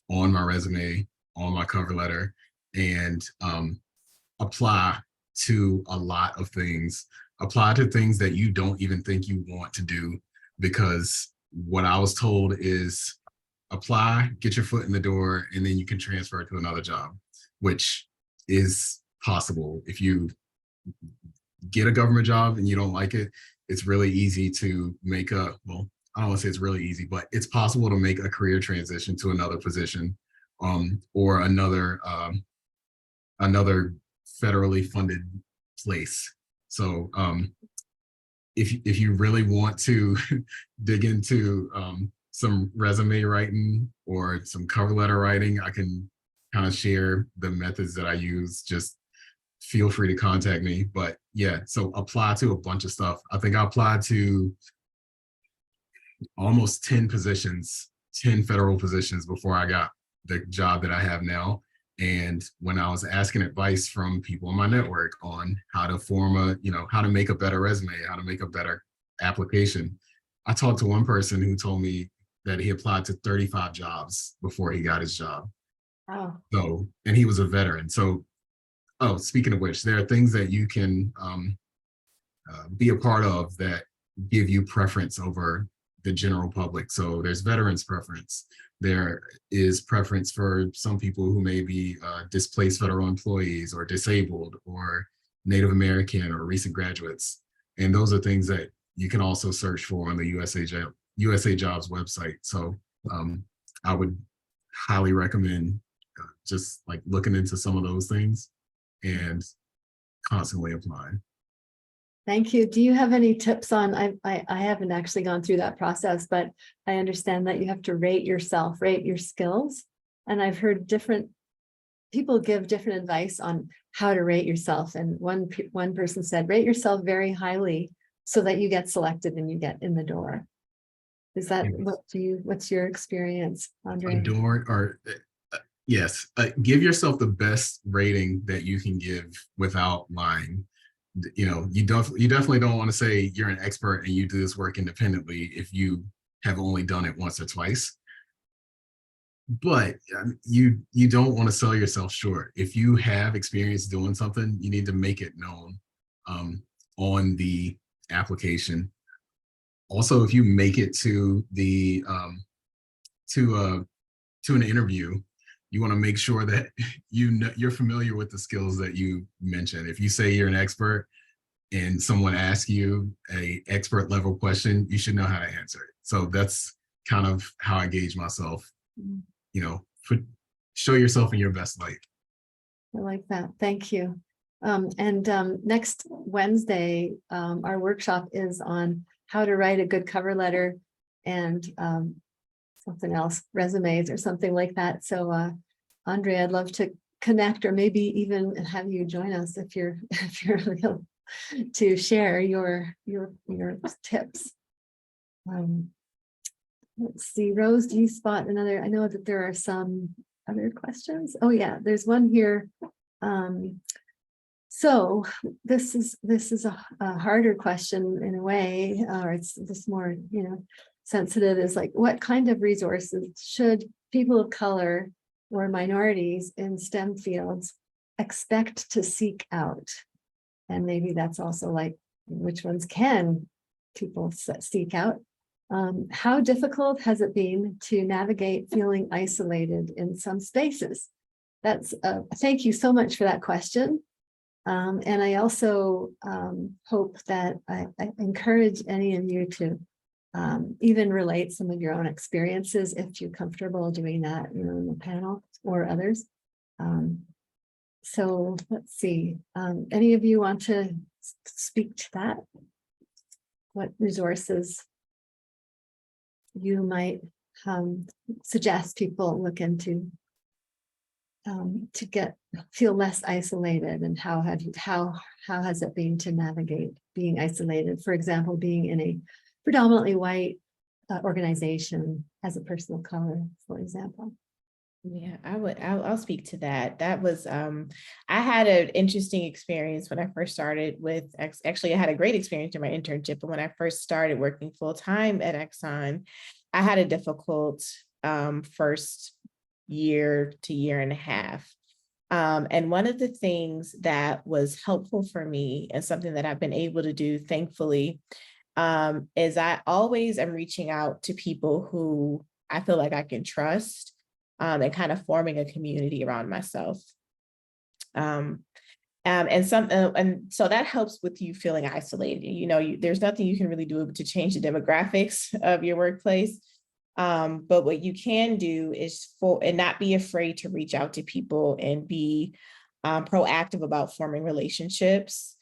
on my resume, on my cover letter, and apply to a lot of things. Apply to things that you don't even think you want to do, because what I was told is apply, get your foot in the door, and then you can transfer to another job, which is possible. If you get a government job and you don't like it, it's really easy to make I don't want to say it's really easy, but it's possible to make a career transition to another position, or another federally funded place. So if you really want to dig into some resume writing or some cover letter writing, I can kind of share the methods that I use. Just feel free to contact me. But yeah, so apply to a bunch of stuff. I think I applied to almost 10 positions, 10 federal positions before I got the job that I have now. And when I was asking advice from people in my network on how to form how to make a better resume, how to make a better application, I talked to one person who told me that he applied to 35 jobs before he got his job. Wow. So, and he was a veteran. So, speaking of which, there are things that you can be a part of that give you preference over the general public. So there's veterans preference. There is preference for some people who may be displaced federal employees or disabled or Native American or recent graduates. And those are things that you can also search for on the USA Jobs website. So I would highly recommend just like looking into some of those things and constantly applying. Thank you. Do you have any tips on, I haven't actually gone through that process, but I understand that you have to rate yourself, rate your skills. And I've heard different people give different advice on how to rate yourself. And one person said, rate yourself very highly so that you get selected and you get in the door. Is that what's your experience, Andre? Yes, give yourself the best rating that you can give without lying. You definitely don't want to say you're an expert and you do this work independently if you have only done it once or twice. But you don't want to sell yourself short. If you have experience doing something, you need to make it known on the application. Also, if you make it to the to an interview, you want to make sure that you're familiar with the skills that you mentioned. If you say you're an expert and someone asks you an expert level question, you should know how to answer it. So that's kind of how I gauge myself. Show yourself in your best light. I like that. Thank you. Next Wednesday, our workshop is on how to write a good cover letter and something else, resumes or something like that. So Andre, I'd love to connect or maybe even have you join us if you're able to share your tips. Let's see, Rose, do you spot another? I know that there are some other questions. Oh yeah, there's one here. So this is a harder question in a way, or it's just more, sensitive, is like, what kind of resources should people of color or minorities in STEM fields expect to seek out? And maybe that's also like, which ones can people seek out? How difficult has it been to navigate feeling isolated in some spaces? That's thank you so much for that question. And I also hope that I encourage any of you to even relate some of your own experiences if you're comfortable doing that, in the panel or others. So let's see, any of you want to speak to that? What resources you might suggest people look into to feel less isolated, and how has it been to navigate being isolated? For example, being in a predominantly white organization as a person of color, for example. Yeah, I'll speak to that. That was, I had an interesting experience when I first started with, actually I had a great experience in my internship, but when I first started working full time at Exxon, I had a difficult first year to year and a half. And one of the things that was helpful for me, and something that I've been able to do, thankfully, is I always am reaching out to people who I feel like I can trust, and kind of forming a community around myself. And so that helps with you feeling isolated. You know, there's nothing you can really do to change the demographics of your workplace. But what you can do is and not be afraid to reach out to people and be proactive about forming relationships.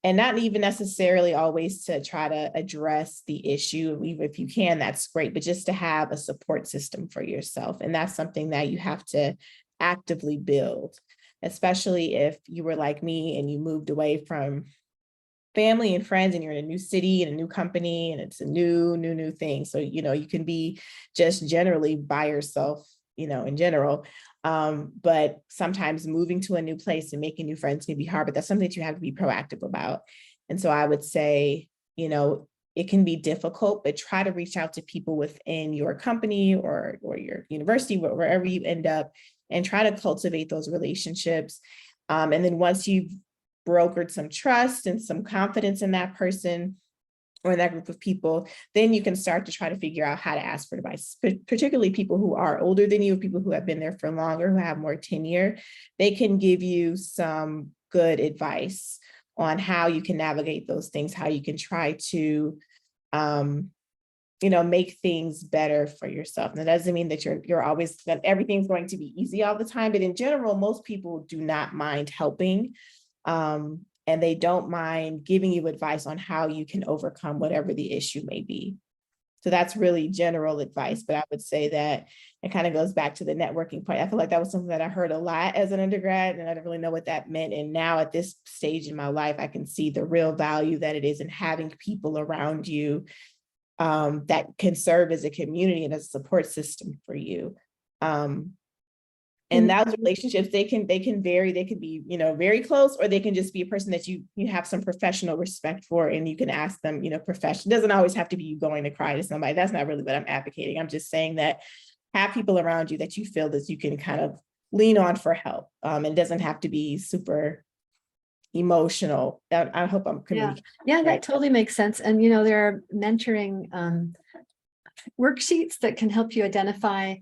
And not even necessarily always to try to address the issue. Even if you can, that's great, but just to have a support system for yourself. And that's something that you have to actively build, especially if you were like me and you moved away from family and friends and you're in a new city and a new company and it's a new thing. So, you know, you can be just generally by yourself, you know, in general. But sometimes moving to a new place and making new friends can be hard, but that's something that you have to be proactive about. And so I would say, you know, it can be difficult, but try to reach out to people within your company or your university, wherever you end up, and try to cultivate those relationships. And then once you've brokered some trust and some confidence in that person or in that group of people, then you can start to try to figure out how to ask for advice, particularly people who are older than you, people who have been there for longer, who have more tenure. They can give you some good advice on how you can navigate those things, how you can try to, you know, make things better for yourself. And that doesn't mean that you're always, that everything's going to be easy all the time, but in general, most people do not mind helping. And they don't mind giving you advice on how you can overcome whatever the issue may be. So that's really general advice, but I would say that it kind of goes back to the networking point. I feel like that was something that I heard a lot as an undergrad, and I didn't really know what that meant. And now at this stage in my life, I can see the real value that it is in having people around you that can serve as a community and a support system for you. And those relationships, they can vary. They could be, you know, very close, or they can just be a person that you have some professional respect for, and you can ask them, you know, It doesn't always have to be you going to cry to somebody. That's not really what I'm advocating. I'm just saying that have people around you that you feel that you can kind of lean on for help. It doesn't have to be super emotional. I hope I'm communicating. Yeah, that totally makes sense. And, you know, there are mentoring worksheets that can help you identify,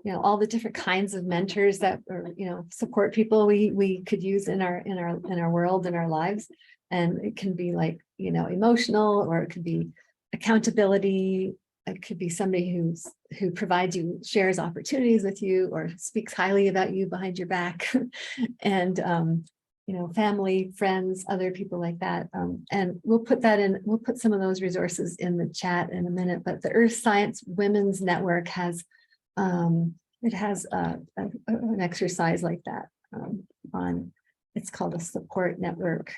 you know, all the different kinds of mentors that, or, you know, support people we could use in our world, in our lives. And it can be like, you know, emotional, or it could be accountability. It could be somebody who provides you, shares opportunities with you, or speaks highly about you behind your back. And you know, family, friends, other people like that. And we'll put some of those resources in the chat in a minute. But the Earth Science Women's Network has an exercise like that it's called a support network,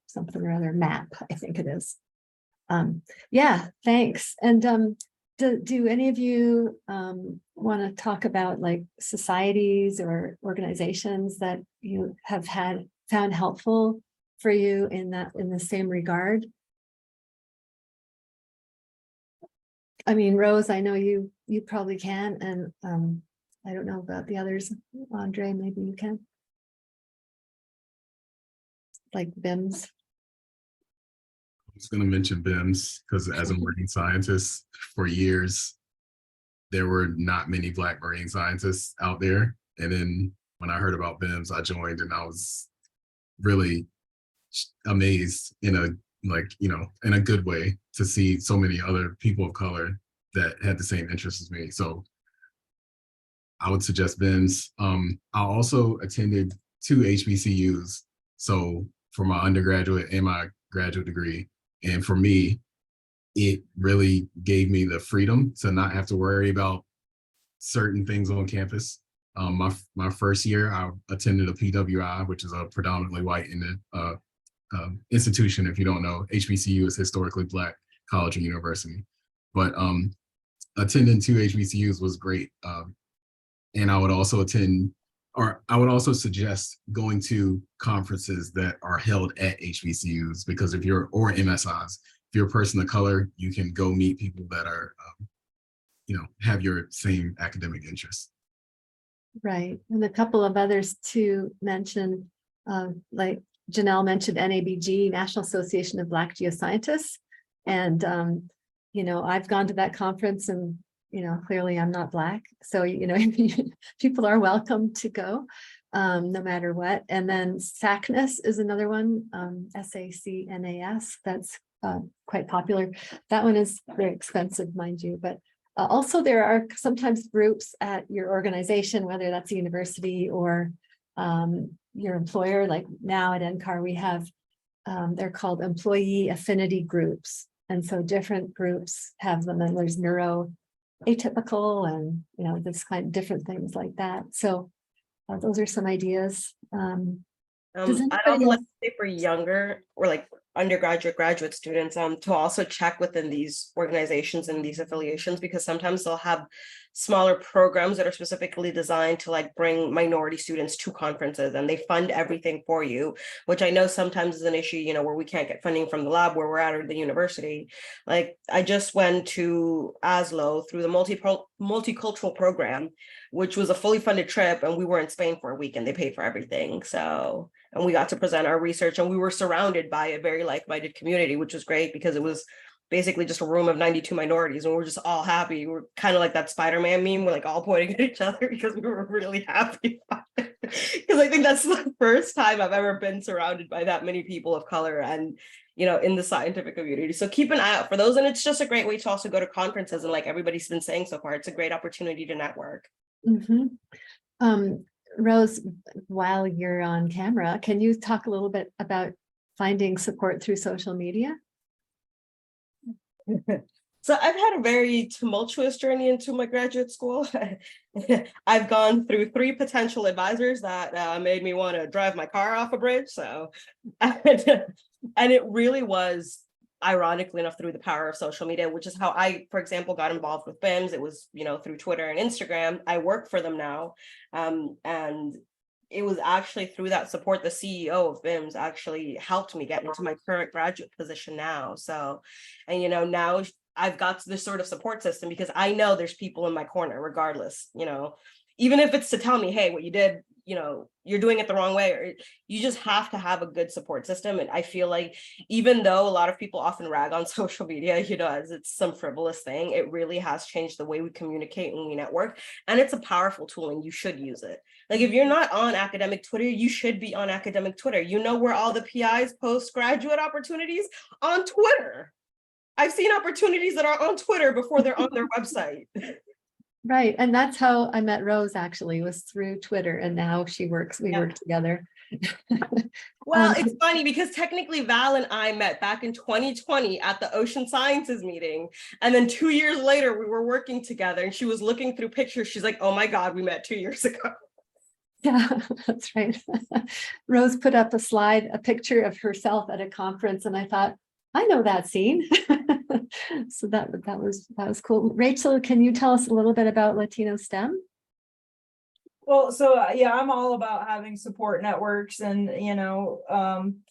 something or other, MAP, I think it is. Yeah, thanks. And do any of you want to talk about like societies or organizations that you have found helpful for you in the same regard? I mean, Rose, I know you probably can, and I don't know about the others. Andre, maybe you can. Like BIMS. I was going to mention BIMS because as a marine scientist for years, there were not many Black marine scientists out there. And then when I heard about BIMS, I joined, and I was really amazed in a good way to see so many other people of color that had the same interests as me. So I would suggest BIMS. I also attended 2 HBCUs. So for my undergraduate and my graduate degree. And for me, it really gave me the freedom to not have to worry about certain things on campus. My first year, I attended a PWI, which is a predominantly white institution. If you don't know, HBCU is historically Black college or university. But attending two HBCUs was great. And I would also suggest going to conferences that are held at HBCUs, because or MSIs, if you're a person of color, you can go meet people that are, have your same academic interests. Right. And a couple of others to mention, like Janelle mentioned NABG, National Association of Black Geoscientists. And, I've gone to that conference and, clearly I'm not Black. So, people are welcome to go, no matter what. And then SACNAS is another one, SACNAS, that's quite popular. That one is very expensive, mind you, but also there are sometimes groups at your organization, whether that's a university or your employer. Like now at NCAR, we have, they're called employee affinity groups. And so different groups have them, and there's neuro atypical and, this kind of different things like that. So those are some ideas. I'd also like to say for younger or like undergraduate, graduate students, to also check within these organizations and these affiliations, because sometimes they'll have smaller programs that are specifically designed to like bring minority students to conferences, and they fund everything for you, which I know sometimes is an issue, where we can't get funding from the lab where we're at or the university. Like I just went to Oslo through the multicultural program, which was a fully funded trip, and we were in Spain for a week and they paid for everything. So, and we got to present our research, and we were surrounded by a very like-minded community, which was great because it was basically just a room of 92 minorities, and we're just all happy. We're kind of like that Spider-Man meme. We're like all pointing at each other because we were really happy. Because I think that's the first time I've ever been surrounded by that many people of color and, in the scientific community. So keep an eye out for those. And it's just a great way to also go to conferences. And like everybody's been saying so far, it's a great opportunity to network. Mm-hmm. Rose, while you're on camera, can you talk a little bit about finding support through social media? So I've had a very tumultuous journey into my graduate school. I've gone through 3 potential advisors that made me want to drive my car off a bridge. So, and it really was, ironically enough, through the power of social media, which is how I, for example, got involved with BIMS. It was, through Twitter and Instagram. I work for them now. And it was actually through that support, the CEO of BIMS actually helped me get into my current graduate position now. So, and now I've got this sort of support system because I know there's people in my corner regardless, even if it's to tell me, hey, what you did, you're doing it the wrong way, or you just have to have a good support system. And I feel like even though a lot of people often rag on social media, as it's some frivolous thing, it really has changed the way we communicate and we network. And it's a powerful tool and you should use it. Like if you're not on academic Twitter, you should be on academic Twitter. Where all the PIs post graduate opportunities? On Twitter. I've seen opportunities that are on Twitter before they're on their website. Right. And that's how I met Rose, actually, was through Twitter. And now we work together. Well, it's funny because technically Val and I met back in 2020 at the Ocean Sciences meeting. And then 2 years later, we were working together and she was looking through pictures. She's like, oh my God, we met 2 years ago. Yeah, that's right. Rose put up a picture of herself at a conference. And I thought, I know that scene. So that was cool. Rachel, can you tell us a little bit about Latino STEM? Well, so yeah, I'm all about having support networks and,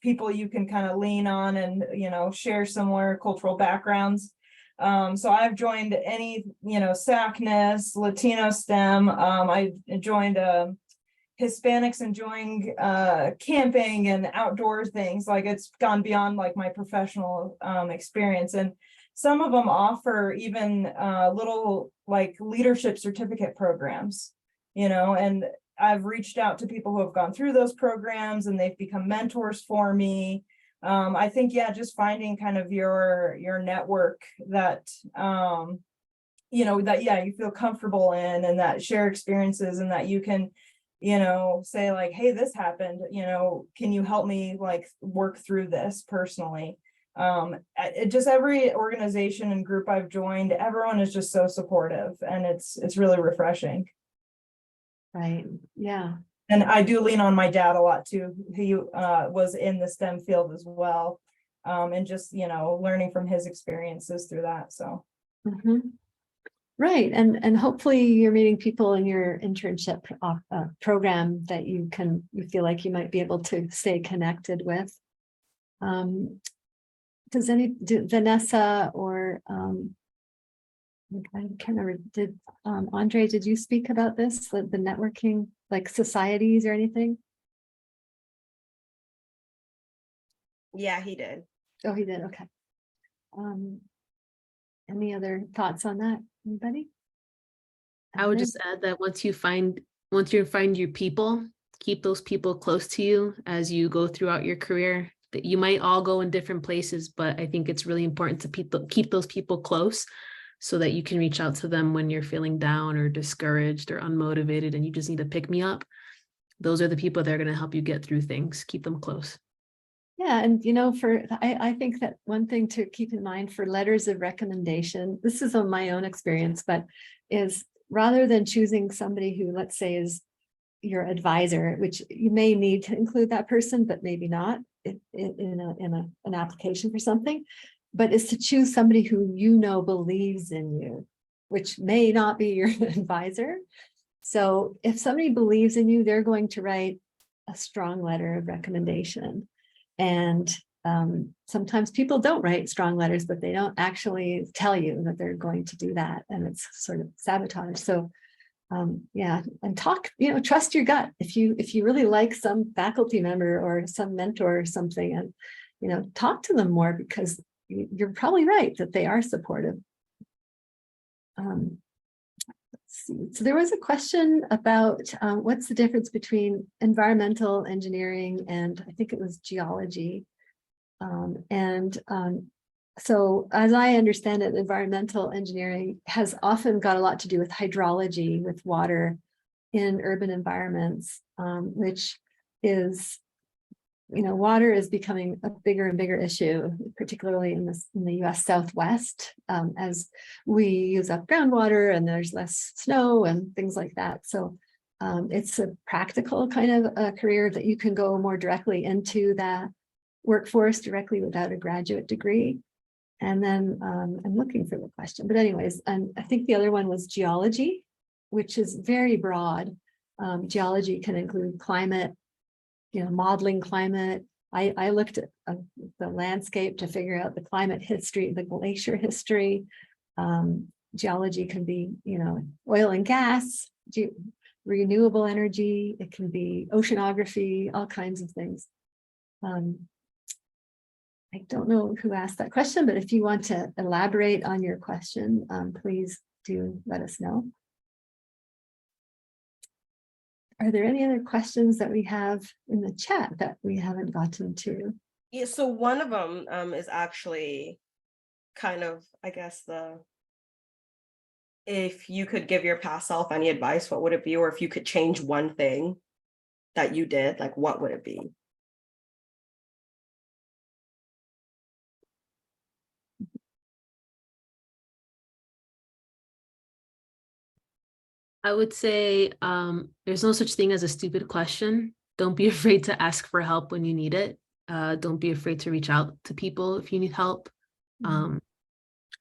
people you can kind of lean on and, share similar cultural backgrounds. So I've joined any, SACNAS, Latino STEM. I joined Hispanics enjoying camping and outdoor things. Like it's gone beyond like my professional experience. And some of them offer even little like leadership certificate programs, and I've reached out to people who have gone through those programs and they've become mentors for me. I think, just finding kind of your network that, you feel comfortable in and that share experiences and that you can, say like, hey, this happened, can you help me like work through this personally? Just every organization and group I've joined, everyone is just so supportive and it's really refreshing. Right, yeah. And I do lean on my dad a lot too. He was in the STEM field as well. And just, learning from his experiences through that. So. Mhm. Right, and hopefully you're meeting people in your internship program that you feel like you might be able to stay connected with. Vanessa or I can't remember, did Andre, did you speak about this, the networking, like societies or anything? Yeah, he did. Oh, he did, okay. Any other thoughts on that, anybody? I would just add that once you find your people, keep those people close to you as you go throughout your career. That you might all go in different places, but I think it's really important to keep those people close so that you can reach out to them when you're feeling down or discouraged or unmotivated and you just need to pick me up. Those are the people that are going to help you get through things. Keep them close. Yeah, and I think that one thing to keep in mind for letters of recommendation, this is on my own experience, but is rather than choosing somebody who, let's say, is your advisor, which you may need to include that person, but maybe not in an application for something, but is to choose somebody who believes in you, which may not be your advisor. So if somebody believes in you, they're going to write a strong letter of recommendation. And sometimes people don't write strong letters, but they don't actually tell you that they're going to do that. And it's sort of sabotage. So yeah, and trust your gut. If you really like some faculty member or some mentor or something, and talk to them more, because you're probably right that they are supportive. Let's see. So there was a question about what's the difference between environmental engineering and I think it was geology. So as I understand it, environmental engineering has often got a lot to do with hydrology, with water in urban environments, which is, water is becoming a bigger and bigger issue, particularly in the US Southwest, as we use up groundwater and there's less snow and things like that. So it's a practical kind of a career that you can go more directly into that workforce directly without a graduate degree. And then I'm looking for the question, but anyways, I think the other one was geology, which is very broad. Geology can include climate, modeling climate. I looked at the landscape to figure out the climate history, the glacier history. Geology can be, oil and gas, renewable energy. It can be oceanography, all kinds of things. I don't know who asked that question, but if you want to elaborate on your question, please do let us know. Are there any other questions that we have in the chat that we haven't gotten to? Yeah, so one of them is actually kind of, I guess, if you could give your past self any advice, what would it be? Or if you could change one thing that you did, like what would it be? I would say there's no such thing as a stupid question. Don't be afraid to ask for help when you need it. Don't be afraid to reach out to people if you need help.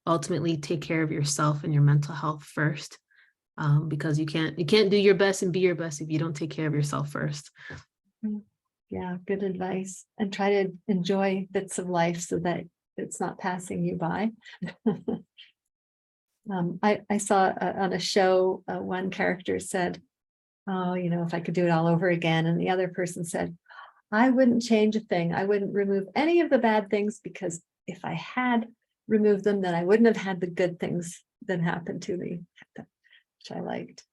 Ultimately, take care of yourself and your mental health first, because you can't do your best and be your best if you don't take care of yourself first. Yeah, good advice. And try to enjoy bits of life so that it's not passing you by. I saw on a show, one character said, oh, if I could do it all over again. And the other person said, I wouldn't change a thing. I wouldn't remove any of the bad things, because if I had removed them, then I wouldn't have had the good things that happened to me, which I liked.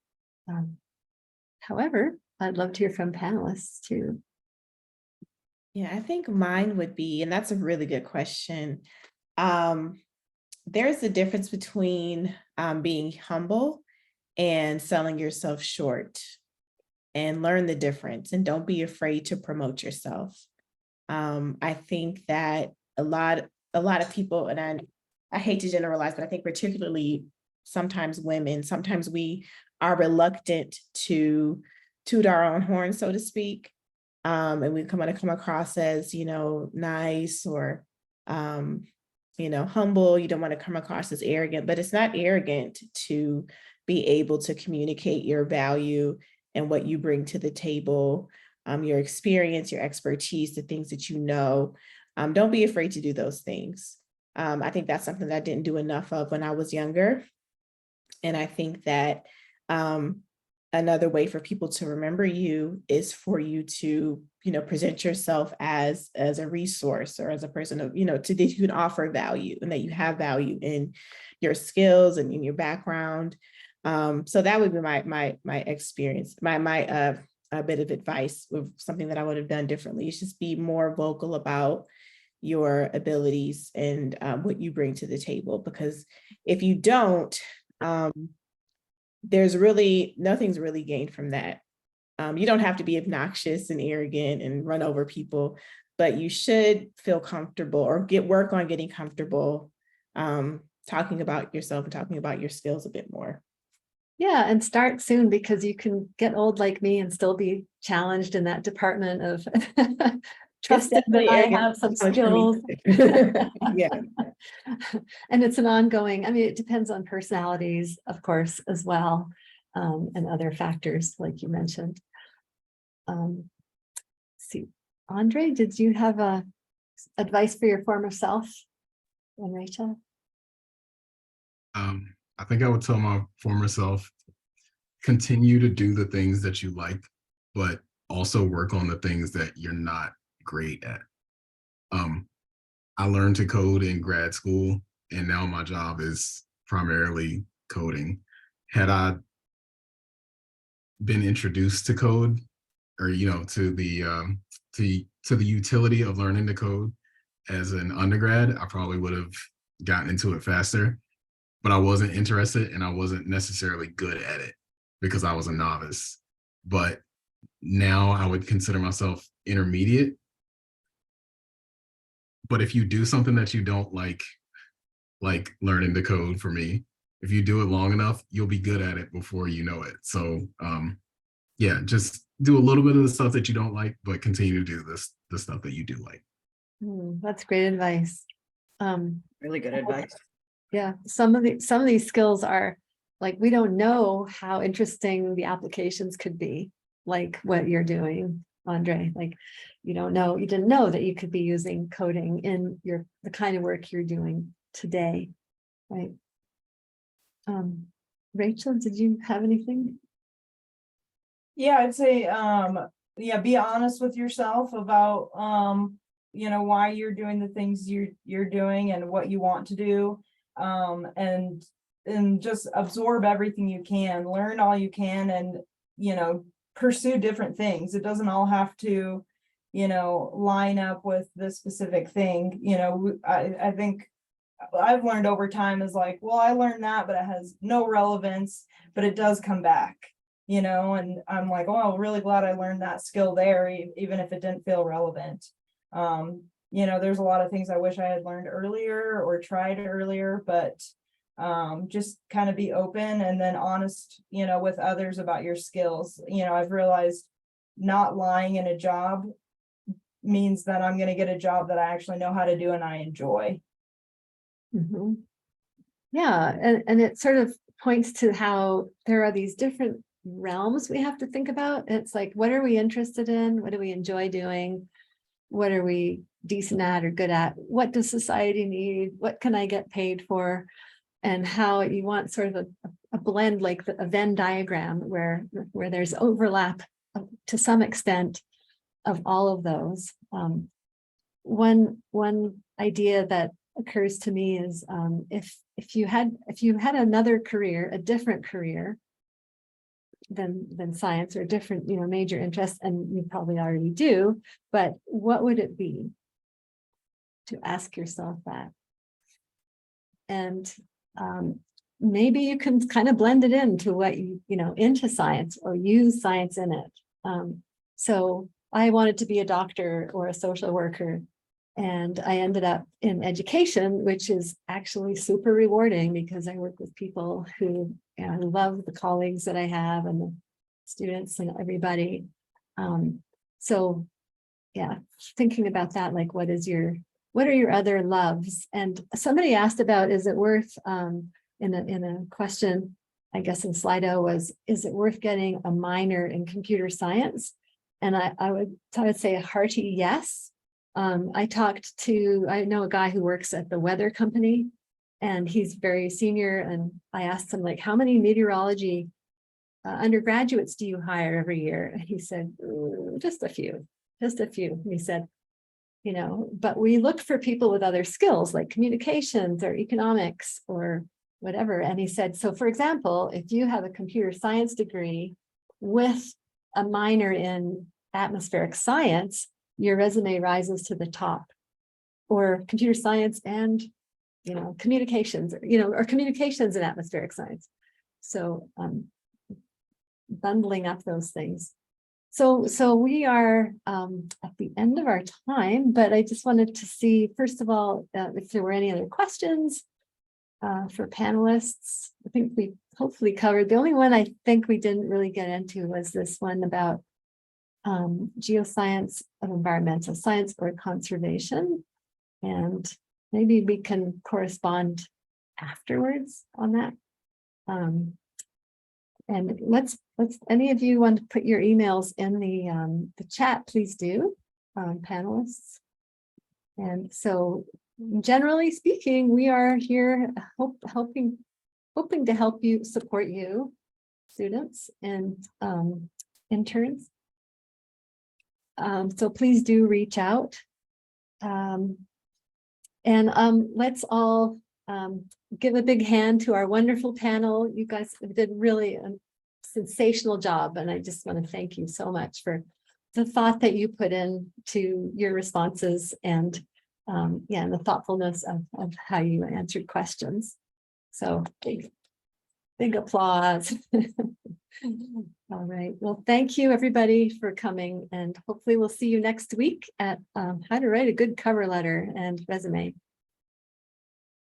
However, I'd love to hear from panelists too. Yeah, I think mine would be, and that's a really good question. There's a difference between being humble and selling yourself short, and learn the difference, and don't be afraid to promote yourself. I think that a lot of people, and I hate to generalize, but I think particularly sometimes women, sometimes we are reluctant to toot our own horn, so to speak. And we want to come across as, nice or, humble. You don't want to come across as arrogant, but it's not arrogant to be able to communicate your value and what you bring to the table, your experience, your expertise, the things that you know. Don't be afraid to do those things. I think that's something that I didn't do enough of when I was younger. And I think that another way for people to remember you is for you to, present yourself as a resource or as a person of, that you can offer value and that you have value in your skills and in your background. So that would be my experience, my a bit of advice with something that I would have done differently. Is just be more vocal about your abilities and what you bring to the table, because if you don't, nothing's really gained from that. You don't have to be obnoxious and arrogant and run over people, but you should feel comfortable or work on getting comfortable talking about yourself and talking about your skills a bit more. Yeah, and start soon, because you can get old like me and still be challenged in that department of trusting that I have some skills. Yeah. And it's an ongoing, it depends on personalities, of course, as well, and other factors like you mentioned. See, Andre, did you have advice for your former self and Rachel? I think I would tell my former self, continue to do the things that you like, but also work on the things that you're not great at. I learned to code in grad school, and now my job is primarily coding. Had I been introduced to code, or to the utility of learning to code as an undergrad, I probably would have gotten into it faster. But I wasn't interested, and I wasn't necessarily good at it because I was a novice. But now I would consider myself intermediate. But if you do something that you don't like learning to code, for me, if you do it long enough, you'll be good at it before you know it. So yeah, just do a little bit of the stuff that you don't like, but continue to do the stuff that you do like. That's great advice. Really good advice. Yeah, some of these skills are like, we don't know how interesting the applications could be, like what you're doing, Andre. Like, you didn't know that you could be using coding in the kind of work you're doing today, right? Rachel, did you have anything? Yeah, I'd say, be honest with yourself about, why you're doing the things you're doing and what you want to do. And just absorb everything you can, learn all you can, and, pursue different things. It doesn't all have to, line up with the specific thing. I think I've learned over time is like, well, I learned that, but it has no relevance, but it does come back, and I'm like, oh, I'm really glad I learned that skill there, even if it didn't feel relevant. There's a lot of things I wish I had learned earlier or tried earlier, but just kind of be open and then honest, with others about your skills. I've realized not lying in a job means that I'm going to get a job that I actually know how to do and I enjoy. Mm-hmm. Yeah, and it sort of points to how there are these different realms we have to think about. It's like, what are we interested in? What do we enjoy doing? What are we decent at or good at? What does society need? What can I get paid for? And how you want sort of a blend, like a Venn diagram where there's overlap to some extent of all of those. One idea that occurs to me is if you had another career, a different career than science, or a different major interest, and you probably already do, but what would it be? To ask yourself that. And maybe you can kind of blend it into what into science, or use science in it. So I wanted to be a doctor or a social worker, And I ended up in education, which is actually super rewarding because I work with people who, I love the colleagues that I have and the students and everybody. So yeah, thinking about that, like what are your other loves? And somebody asked about, is it worth, in a question, I guess in Slido was, is it worth getting a minor in computer science? And I would say a hearty yes. I know a guy who works at the weather company and he's very senior. And I asked him, like, how many meteorology undergraduates do you hire every year? And he said, just a few. And he said, but we look for people with other skills like communications or economics or whatever. And he said, so for example, if you have a computer science degree with a minor in atmospheric science, your resume rises to the top, or computer science and, communications, or communications in atmospheric science. So bundling up those things. So we are at the end of our time, but I just wanted to see, first of all, if there were any other questions for panelists. I think we hopefully covered. The only one I think we didn't really get into was this one about geoscience of environmental science or conservation. And maybe we can correspond afterwards on that. And let's any of you want to put your emails in the chat, please do, panelists. And so generally speaking, we are here hoping to help you, support you, students and interns. So please do reach out. Let's all give a big hand to our wonderful panel. You guys did really a sensational job, and I just want to thank you so much for the thought that you put in to your responses and and the thoughtfulness of how you answered questions. So big applause. All right. Well, thank you everybody for coming, and hopefully we'll see you next week at how to write a good cover letter and resume.